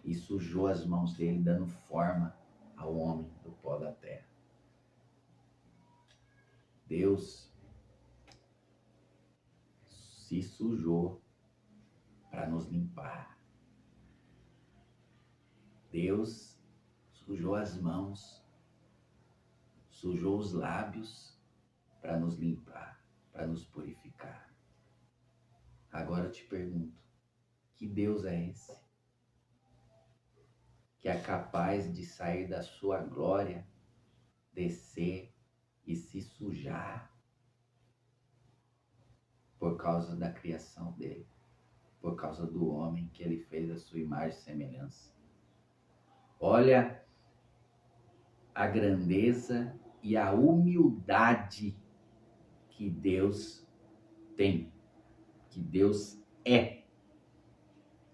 E sujou as mãos dele, dando forma ao homem do pó da terra. Deus se sujou para nos limpar. Deus sujou as mãos, sujou os lábios para nos limpar, para nos purificar. Agora eu te pergunto, que Deus é esse? Que é capaz de sair da sua glória, descer e se sujar por causa da criação dele, por causa do homem que ele fez a sua imagem e semelhança. Olha a grandeza e a humildade que Deus tem, que Deus é.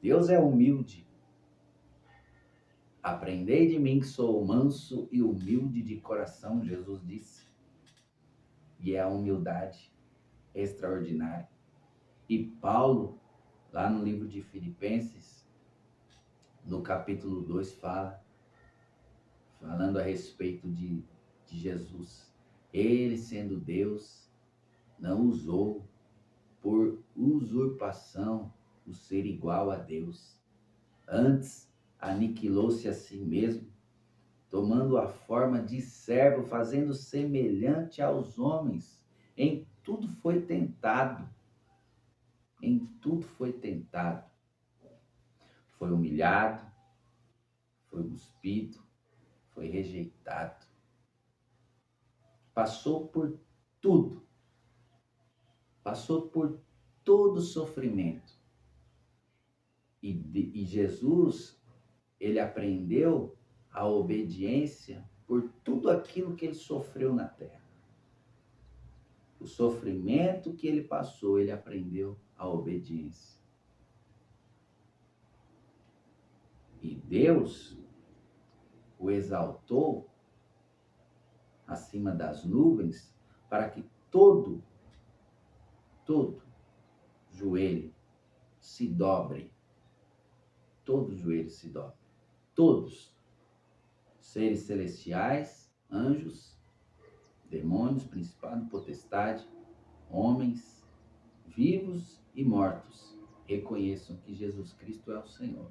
Deus é humilde. Aprendei de mim que sou manso e humilde de coração, Jesus disse. E é a humildade extraordinária. E Paulo, lá no livro de Filipenses, no capítulo 2, falando a respeito de Jesus. Ele, sendo Deus, não usou por usurpação o ser igual a Deus. Antes, aniquilou-se a si mesmo, tomando a forma de servo, fazendo semelhante aos homens. Em tudo foi tentado. Em tudo foi tentado. Foi humilhado, foi cuspido, foi rejeitado. Passou por tudo. Passou por todo o sofrimento. E Jesus, ele aprendeu a obediência por tudo aquilo que ele sofreu na terra. O sofrimento que ele passou, ele aprendeu a obediência. E Deus o exaltou acima das nuvens para que todo joelho se dobre. Todo joelho se dobre. Todos, seres celestiais, anjos, demônios, principado, potestade, homens, vivos e mortos, reconheçam que Jesus Cristo é o Senhor.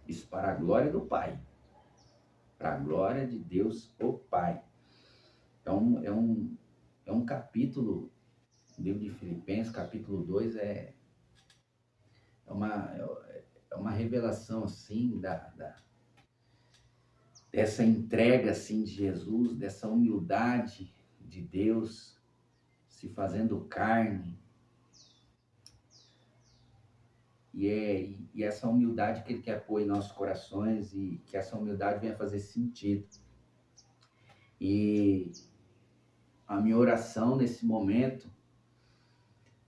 Isso para a glória do Pai. Para a glória de Deus, o Pai. Então, é um capítulo, o livro de Filipenses, capítulo 2, é uma revelação, assim, dessa entrega, assim, de Jesus, dessa humildade de Deus se fazendo carne. E essa humildade que ele quer pôr em nossos corações e que essa humildade venha fazer sentido. E a minha oração nesse momento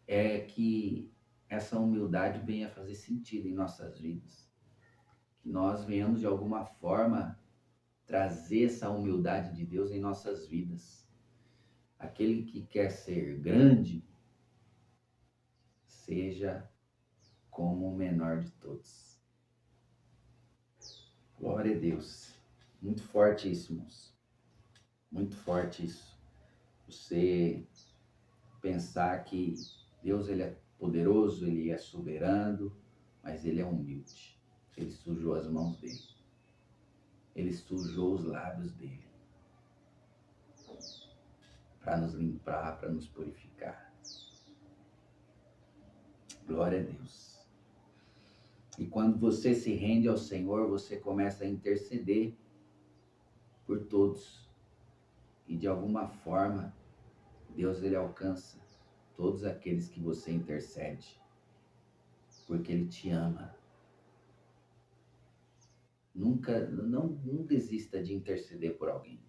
é que essa humildade venha fazer sentido em nossas vidas. Que nós venhamos de alguma forma trazer essa humildade de Deus em nossas vidas. Aquele que quer ser grande, seja como o menor de todos. Glória a Deus. Muito forte isso, irmãos. Muito forte isso. Você pensar que Deus, ele é poderoso, ele é soberano, mas ele é humilde. Ele sujou as mãos dele. Ele sujou os lábios dele. Para nos limpar, para nos purificar. Glória a Deus. E quando você se rende ao Senhor, você começa a interceder por todos. E de alguma forma, Deus, ele alcança todos aqueles que você intercede. Porque ele te ama. Nunca, não desista de interceder por alguém.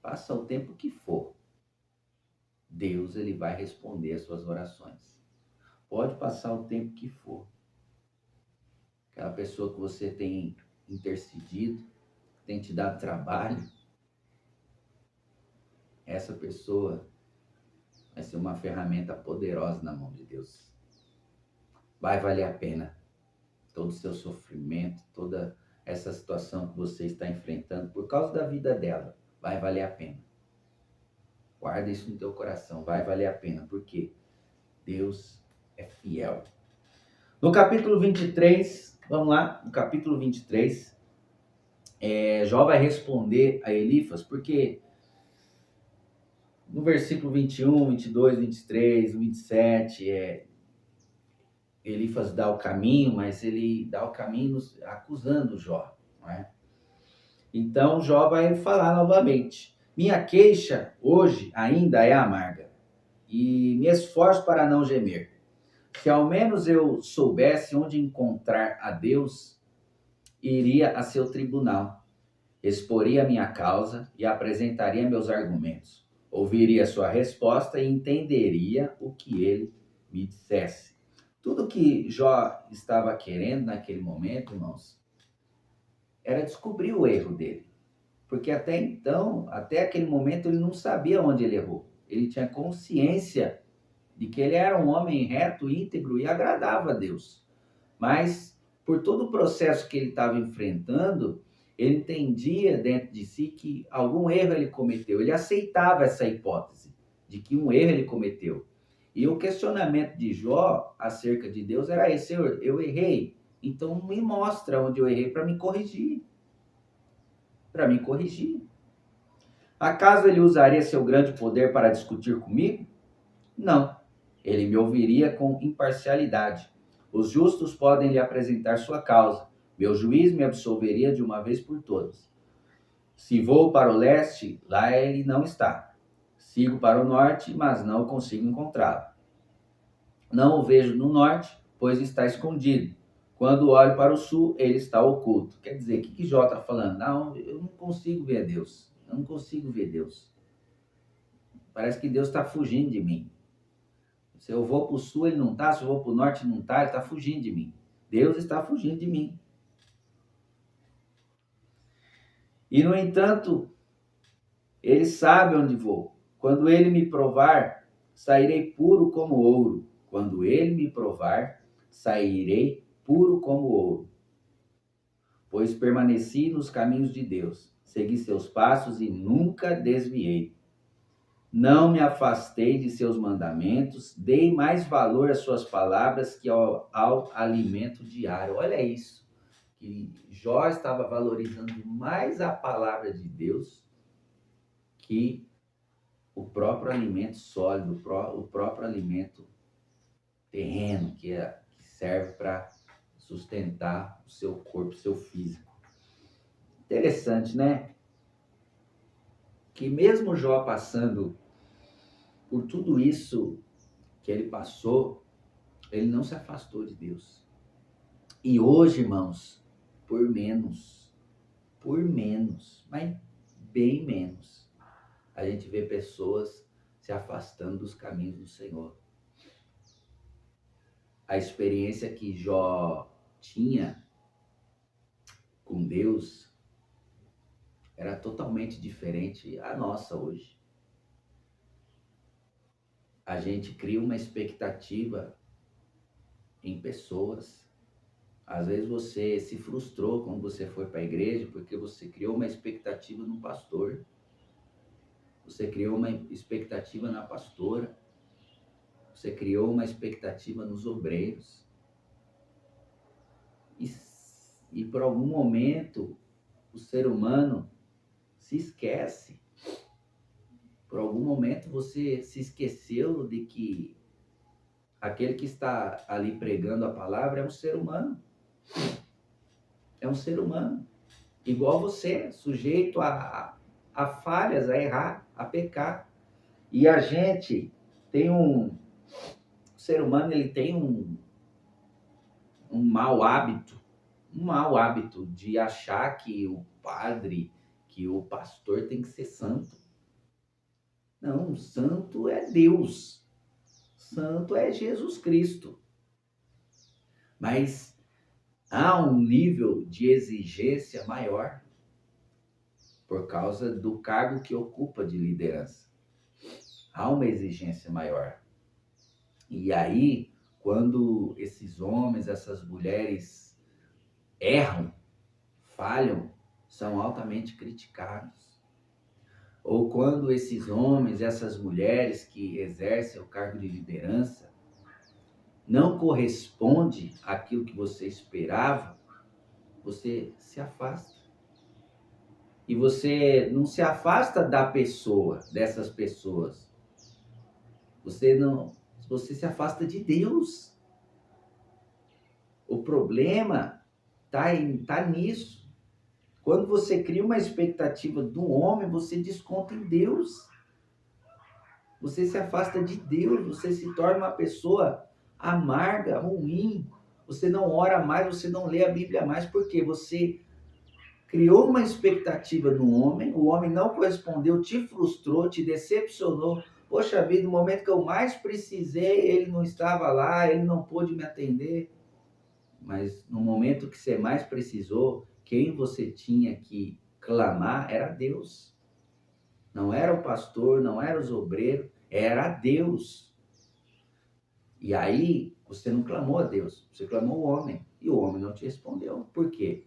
Passa o tempo que for. Deus, ele vai responder as suas orações. Pode passar o tempo que for. Aquela pessoa que você tem intercedido, tem te dado trabalho, essa pessoa vai ser uma ferramenta poderosa na mão de Deus. Vai valer a pena todo o seu sofrimento, toda essa situação que você está enfrentando por causa da vida dela. Vai valer a pena. Guarda isso no teu coração, vai valer a pena, porque Deus é fiel. No capítulo 23, vamos lá, no capítulo 23, Jó vai responder a Elifas, porque no versículo 21, 22, 23, 27, Elifas dá o caminho, mas ele dá o caminho acusando Jó, não é? Então Jó vai falar novamente: minha queixa hoje ainda é amarga, e me esforço para não gemer. Se ao menos eu soubesse onde encontrar a Deus, iria a seu tribunal, exporia minha causa e apresentaria meus argumentos. Ouviria sua resposta e entenderia o que ele me dissesse. Tudo que Jó estava querendo naquele momento, irmãos, era descobrir o erro dele. Porque até então, até aquele momento, ele não sabia onde ele errou. Ele tinha consciência de que ele era um homem reto, íntegro e agradava a Deus. Mas, por todo o processo que ele estava enfrentando, ele entendia dentro de si que algum erro ele cometeu. Ele aceitava essa hipótese de que um erro ele cometeu. E o questionamento de Jó acerca de Deus era esse: Senhor, eu errei, então me mostra onde eu errei para me corrigir. para me corrigir. Acaso ele usaria seu grande poder para discutir comigo? Não. Ele me ouviria com imparcialidade. Os justos podem lhe apresentar sua causa. Meu juiz me absolveria de uma vez por todas. Se vou para o leste, lá ele não está. Sigo para o norte, mas não consigo encontrá-lo. Não o vejo no norte, pois está escondido. Quando olho para o sul, ele está oculto. Quer dizer, o que Jó está falando? Não, eu não consigo ver Deus. Eu não consigo ver Deus. Parece que Deus está fugindo de mim. Se eu vou para o sul, ele não está. Se eu vou para o norte, ele não está. Ele está fugindo de mim. Deus está fugindo de mim. E, no entanto, ele sabe onde vou. Quando ele me provar, sairei puro como ouro. Quando ele me provar, sairei puro como ouro. Pois permaneci nos caminhos de Deus. Segui seus passos e nunca desviei. Não me afastei de seus mandamentos, dei mais valor às suas palavras que ao alimento diário. Olha isso, que Jó estava valorizando mais a palavra de Deus que o próprio alimento sólido, o próprio alimento terreno, que serve para sustentar o seu corpo, o seu físico. Interessante, né? Que mesmo Jó passando por tudo isso que ele passou, ele não se afastou de Deus. E hoje, irmãos, por menos, mas bem menos, a gente vê pessoas se afastando dos caminhos do Senhor. A experiência que Jó tinha com Deus era totalmente diferente à nossa hoje. A gente cria uma expectativa em pessoas. Às vezes você se frustrou quando você foi para a igreja porque você criou uma expectativa no pastor. Você criou uma expectativa na pastora. Você criou uma expectativa nos obreiros. E por algum momento o ser humano se esquece. Por algum momento você se esqueceu de que aquele que está ali pregando a palavra é um ser humano. É um ser humano. Igual você, sujeito a falhas, a errar, a pecar. E a gente tem o ser humano, ele tem um mau hábito de achar que o padre, que o pastor tem que ser santo. Não, santo é Deus. Santo é Jesus Cristo. Mas há um nível de exigência maior por causa do cargo que ocupa de liderança. Há uma exigência maior. E aí, quando esses homens, essas mulheres erram, falham, são altamente criticados. Ou quando esses homens, essas mulheres que exercem o cargo de liderança, não corresponde àquilo que você esperava, você se afasta. E você não se afasta da pessoa, dessas pessoas. Você se afasta de Deus. O problema tá nisso. Quando você cria uma expectativa do homem, você desconta em Deus. Você se afasta de Deus, você se torna uma pessoa amarga, ruim. Você não ora mais, você não lê a Bíblia mais, porque você criou uma expectativa no homem, o homem não correspondeu, te frustrou, te decepcionou. Poxa vida, no momento que eu mais precisei, ele não estava lá, ele não pôde me atender. Mas no momento que você mais precisou, quem você tinha que clamar era Deus. Não era o pastor, não era os obreiros, era Deus. E aí, você não clamou a Deus, você clamou o homem. E o homem não te respondeu. Por quê?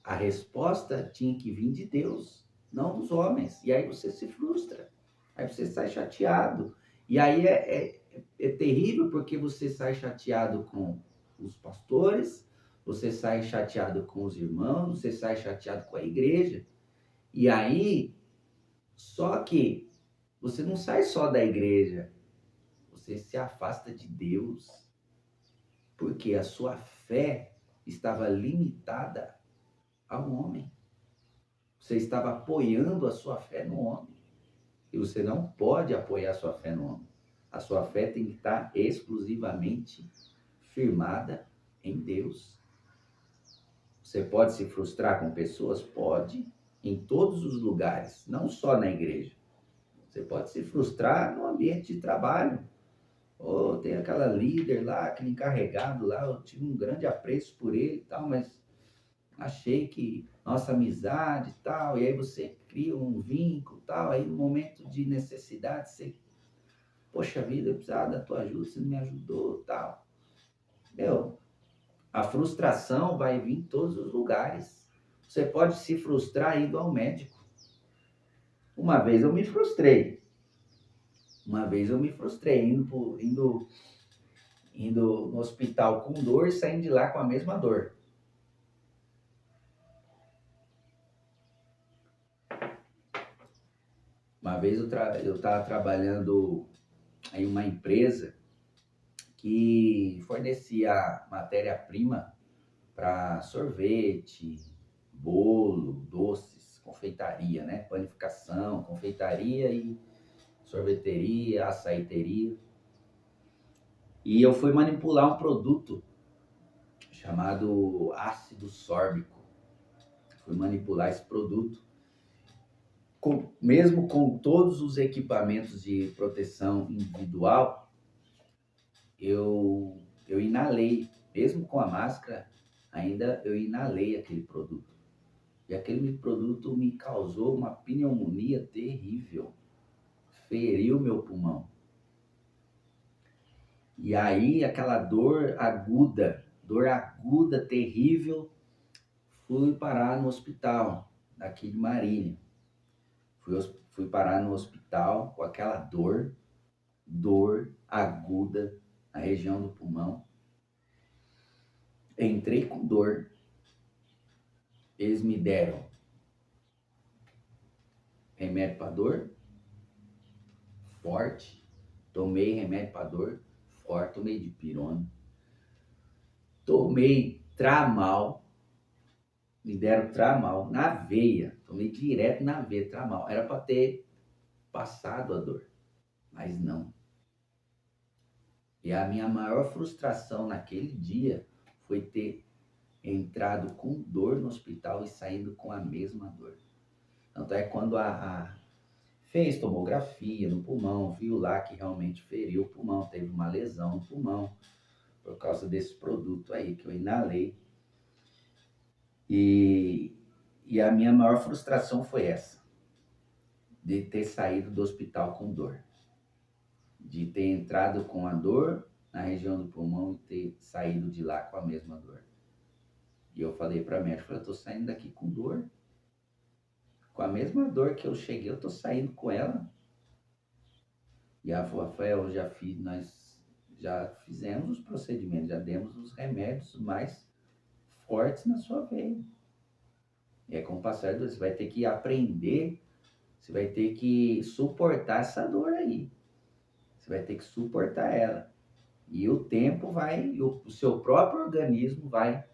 A resposta tinha que vir de Deus, não dos homens. E aí você se frustra. Aí você sai chateado. E aí é terrível porque você sai chateado com os pastores, você sai chateado com os irmãos, você sai chateado com a igreja. E aí, só que você não sai só da igreja, você se afasta de Deus, porque a sua fé estava limitada ao homem. Você estava apoiando a sua fé no homem. E você não pode apoiar a sua fé no homem. A sua fé tem que estar exclusivamente firmada em Deus. Você pode se frustrar com pessoas? Pode, em todos os lugares, não só na igreja. Você pode se frustrar no ambiente de trabalho. Ou tem aquela líder lá, aquele encarregado lá, eu tive um grande apreço por ele e tal, mas achei que nossa amizade e tal, e aí você cria um vínculo e tal, aí no momento de necessidade você, poxa vida, eu precisava da tua ajuda, você não me ajudou e tal. Meu, a frustração vai vir em todos os lugares. Você pode se frustrar indo ao médico. Uma vez eu me frustrei. Indo no hospital com dor e saindo de lá com a mesma dor. Uma vez eu estava trabalhando em uma empresa que fornecia matéria-prima para sorvete, bolo, doces, confeitaria, né? Panificação, confeitaria e sorveteria, açaiteria. E eu fui manipular um produto chamado ácido sórbico. Fui manipular esse produto. Mesmo com todos os equipamentos de proteção individual, eu inalei, mesmo com a máscara, ainda eu inalei aquele produto. E aquele produto me causou uma pneumonia terrível, feriu meu pulmão. E aí aquela dor aguda, terrível, fui parar no hospital daqui de Marília. Fui parar no hospital com aquela dor aguda na região do pulmão. Entrei com dor. Eles me deram remédio para dor forte. Tomei remédio para dor forte, tomei dipirona. Tomei Tramal. Me deram Tramal na veia. Tomei direto na veia, Tramal. Era para ter passado a dor, mas não. E a minha maior frustração naquele dia foi ter entrado com dor no hospital e saindo com a mesma dor. Tanto é quando fez tomografia no pulmão, viu lá que realmente feriu o pulmão, teve uma lesão no pulmão por causa desse produto aí que eu inalei. E a minha maior frustração foi essa, de ter saído do hospital com dor. De ter entrado com a dor na região do pulmão e ter saído de lá com a mesma dor. E eu falei para a médica, eu tô saindo daqui com dor. Com a mesma dor que eu cheguei, eu tô saindo com ela. E ela falou, Rafael, nós já fizemos os procedimentos, já demos os remédios mais fortes na sua veia. E é com o passar do tempo, você vai ter que aprender, você vai ter que suportar essa dor aí. Você vai ter que suportar ela. E o tempo o seu próprio organismo vai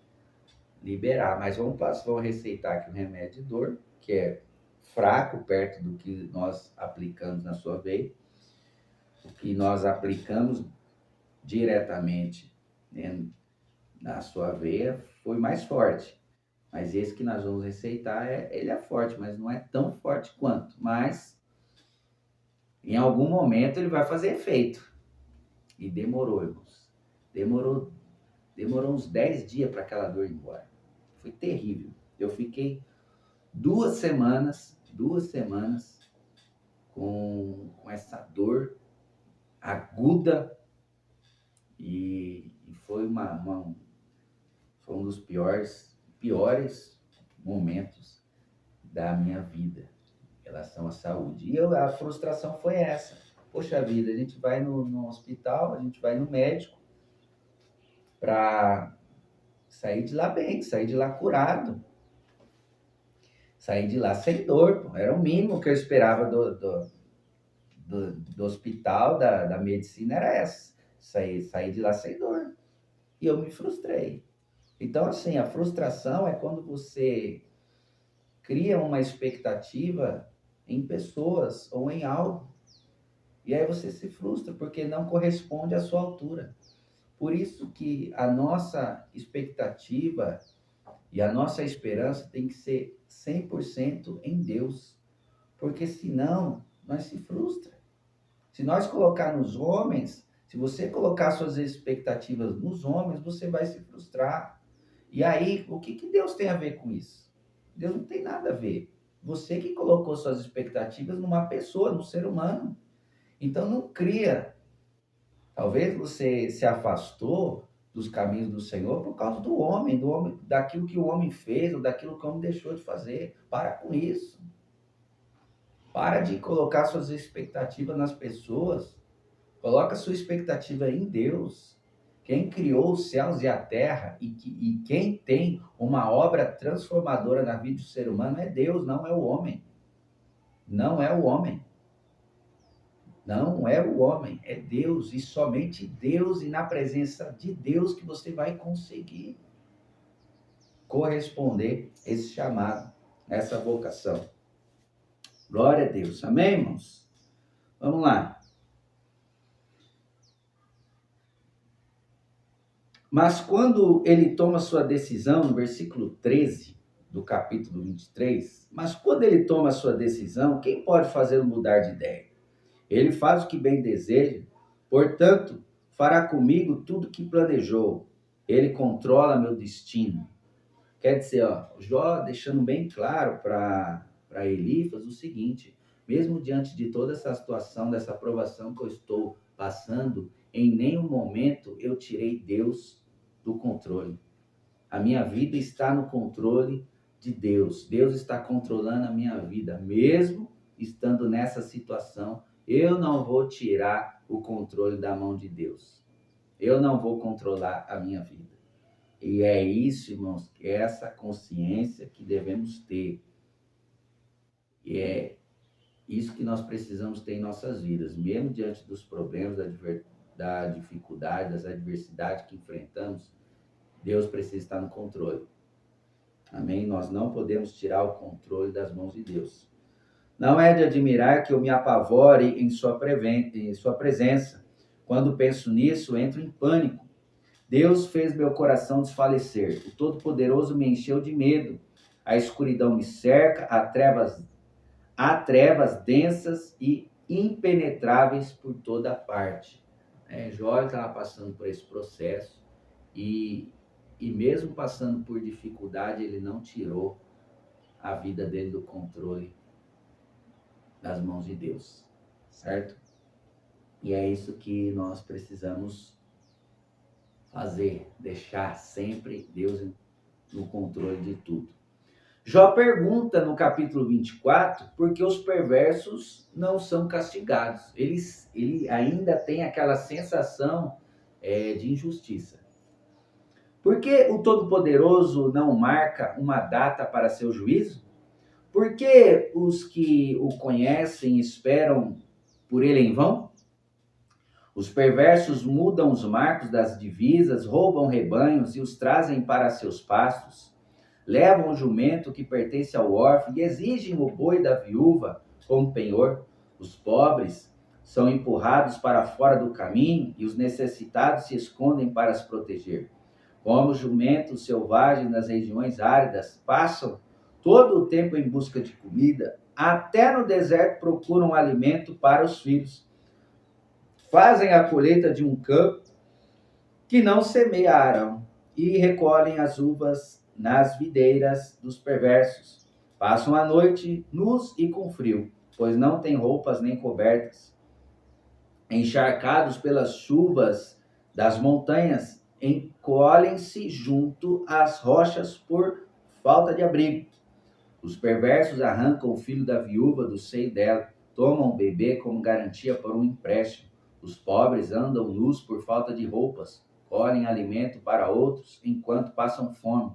liberar. Mas vamos receitar aqui um remédio de dor, que é fraco perto do que nós aplicamos na sua veia. O que nós aplicamos diretamente, né, na sua veia foi mais forte. Mas esse que nós vamos receitar, ele é forte, mas não é tão forte quanto. Mas em algum momento ele vai fazer efeito. E demorou, irmãos. Demorou uns 10 dias para aquela dor ir embora. Foi terrível. Eu fiquei 2 semanas com essa dor aguda e foi foi um dos piores momentos da minha vida em relação à saúde. E a frustração foi essa. Poxa vida, a gente vai no hospital, a gente vai no médico para sair de lá bem, sair de lá curado, Saí de lá sem dor, pô. Era o mínimo que eu esperava do hospital, da medicina, era essa. Sair de lá sem dor. E eu me frustrei. Então, assim, a frustração é quando você cria uma expectativa em pessoas ou em algo. E aí você se frustra porque não corresponde à sua altura. Por isso que a nossa expectativa e a nossa esperança tem que ser 100% em Deus. Porque senão nós se frustra. Se nós colocar nos homens, se você colocar suas expectativas nos homens, você vai se frustrar. E aí, o que Deus tem a ver com isso? Deus não tem nada a ver. Você que colocou suas expectativas numa pessoa, num ser humano. Então não cria. Talvez você se afastou dos caminhos do Senhor por causa do homem, daquilo que o homem fez, ou daquilo que o homem deixou de fazer. Para com isso. Para de colocar suas expectativas nas pessoas. Coloca sua expectativa em Deus. Quem criou os céus e a terra e quem tem uma obra transformadora na vida do ser humano é Deus, não é o homem. Não é o homem. Não é o homem, é Deus. E somente Deus e na presença de Deus que você vai conseguir corresponder esse chamado, essa vocação. Glória a Deus. Amém, irmãos? Vamos lá. Mas quando ele toma sua decisão, no versículo 13 do capítulo 23, mas quando ele toma sua decisão, quem pode fazê-lo mudar de ideia? Ele faz o que bem deseja, portanto, fará comigo tudo o que planejou. Ele controla meu destino. Quer dizer, Jó deixando bem claro para Elifas o seguinte: mesmo diante de toda essa situação, dessa provação que eu estou passando, em nenhum momento eu tirei Deus do controle. A minha vida está no controle de Deus. Deus está controlando a minha vida, mesmo estando nessa situação. Eu não vou tirar o controle da mão de Deus. Eu não vou controlar a minha vida. E é isso, irmãos, é essa consciência que devemos ter. E é isso que nós precisamos ter em nossas vidas, mesmo diante dos problemas, da dificuldade, das adversidades que enfrentamos. Deus precisa estar no controle. Amém? Nós não podemos tirar o controle das mãos de Deus. Não é de admirar que eu me apavore em sua presença. Quando penso nisso, entro em pânico. Deus fez meu coração desfalecer. O Todo-Poderoso me encheu de medo. A escuridão me cerca, há trevas densas e impenetráveis por toda parte. Jó estava passando por esse processo e mesmo passando por dificuldade, ele não tirou a vida dele do controle das mãos de Deus, certo? E é isso que nós precisamos fazer, deixar sempre Deus no controle de tudo. Jó pergunta no capítulo 24 por que os perversos não são castigados. Ele ainda tem aquela sensação de injustiça. Por que o Todo-Poderoso não marca uma data para seu juízo? Por que os que o conhecem esperam por ele em vão? Os perversos mudam os marcos das divisas, roubam rebanhos e os trazem para seus pastos. Levam o jumento que pertence ao órfão e exigem o boi da viúva como penhor. Os pobres são empurrados para fora do caminho e os necessitados se escondem para se proteger. Como jumentos selvagens nas regiões áridas, passam todo o tempo em busca de comida, até no deserto procuram alimento para os filhos. Fazem a colheita de um campo que não semearam e recolhem as uvas nas videiras dos perversos. Passam a noite nus e com frio, pois não têm roupas nem cobertas. Encharcados pelas chuvas das montanhas, encolhem-se junto às rochas por falta de abrigo. Os perversos arrancam o filho da viúva do seio dela, tomam o bebê como garantia por um empréstimo. Os pobres andam nus por falta de roupas, colhem alimento para outros enquanto passam fome.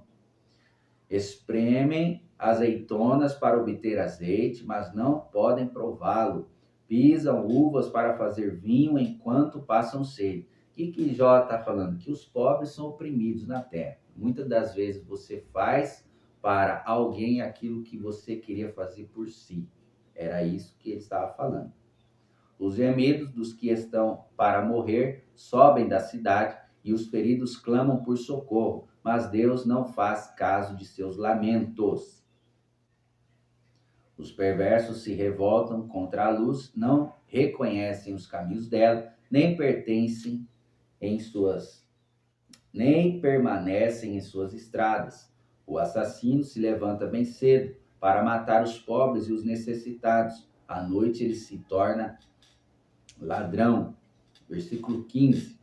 Espremem azeitonas para obter azeite, mas não podem prová-lo. Pisam uvas para fazer vinho enquanto passam sede. O que Jó está falando? Que os pobres são oprimidos na terra. Muitas das vezes você faz para alguém aquilo que você queria fazer por si. Era isso que ele estava falando. Os gemidos dos que estão para morrer sobem da cidade e os feridos clamam por socorro, mas Deus não faz caso de seus lamentos. Os perversos se revoltam contra a luz, não reconhecem os caminhos dela, nem permanecem em suas estradas. O assassino se levanta bem cedo para matar os pobres e os necessitados. À noite ele se torna ladrão. Versículo 15.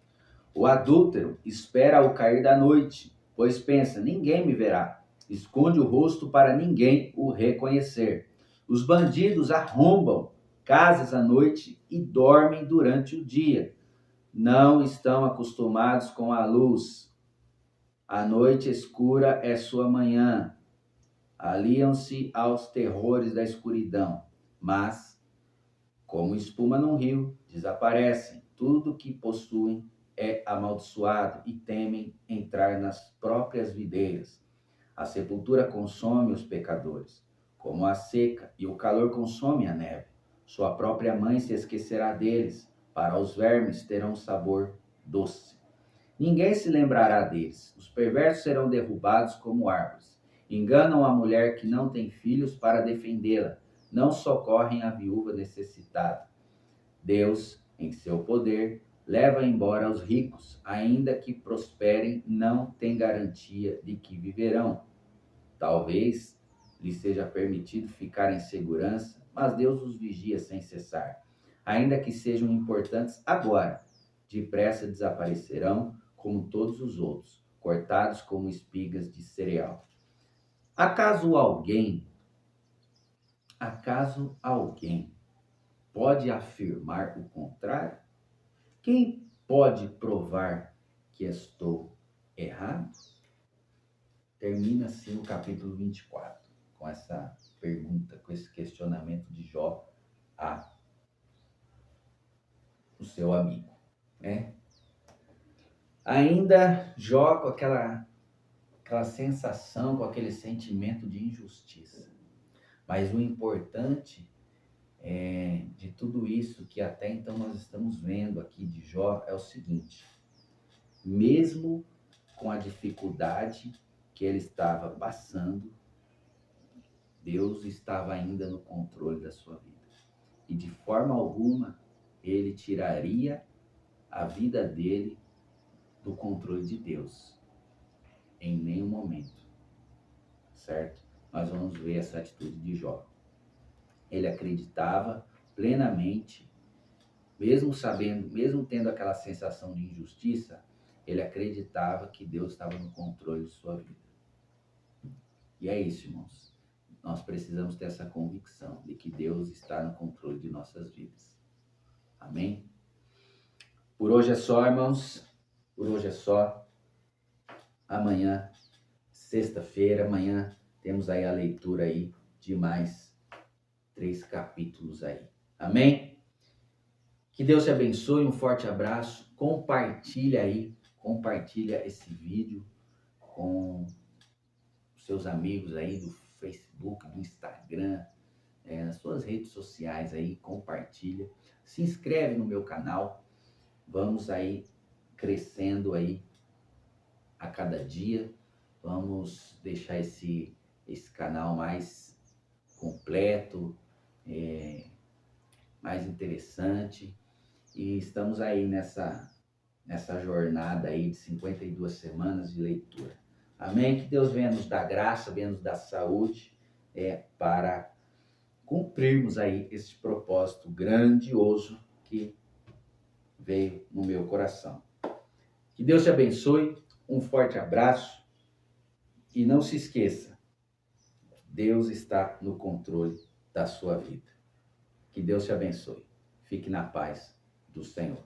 O adúltero espera ao cair da noite, pois pensa, ninguém me verá. Esconde o rosto para ninguém o reconhecer. Os bandidos arrombam casas à noite e dormem durante o dia. Não estão acostumados com a luz. A noite escura é sua manhã. Aliam-se aos terrores da escuridão, mas, como espuma num rio, desaparecem. Tudo que possuem é amaldiçoado e temem entrar nas próprias videiras. A sepultura consome os pecadores, como a seca, e o calor consome a neve. Sua própria mãe se esquecerá deles. Para os vermes terão um sabor doce. Ninguém se lembrará deles. Os perversos serão derrubados como árvores. Enganam a mulher que não tem filhos para defendê-la. Não socorrem a viúva necessitada. Deus, em seu poder, leva embora os ricos. Ainda que prosperem, não tem garantia de que viverão. Talvez lhes seja permitido ficar em segurança, mas Deus os vigia sem cessar. Ainda que sejam importantes agora, depressa desaparecerão, como todos os outros, cortados como espigas de cereal. Acaso alguém pode afirmar o contrário? Quem pode provar que estou errado? Termina assim o capítulo 24, com essa pergunta, com esse questionamento de Jó a o seu amigo, né? Ainda Jó com aquela sensação, com aquele sentimento de injustiça. Mas o importante de tudo isso que até então nós estamos vendo aqui de Jó é o seguinte: mesmo com a dificuldade que ele estava passando, Deus estava ainda no controle da sua vida. E de forma alguma ele tiraria a vida dele do controle de Deus, em nenhum momento, certo? Nós vamos ver essa atitude de Jó. Ele acreditava plenamente, mesmo sabendo, mesmo tendo aquela sensação de injustiça, ele acreditava que Deus estava no controle de sua vida. E é isso, irmãos. Nós precisamos ter essa convicção de que Deus está no controle de nossas vidas. Amém? Por hoje é só, irmãos. Por hoje é só. Amanhã, sexta-feira, amanhã, temos aí a leitura aí de mais 3 capítulos aí. Amém? Que Deus te abençoe, um forte abraço. Compartilha esse vídeo com seus amigos aí do Facebook, do Instagram, nas suas redes sociais aí, compartilha. Se inscreve no meu canal. Vamos aí crescendo aí a cada dia. Vamos deixar esse canal mais completo, mais interessante. E estamos aí nessa jornada aí de 52 semanas de leitura. Amém? Que Deus venha nos dar graça, venha nos dar saúde, para cumprirmos aí esse propósito grandioso que veio no meu coração. Que Deus te abençoe, um forte abraço e não se esqueça, Deus está no controle da sua vida. Que Deus te abençoe. Fique na paz do Senhor.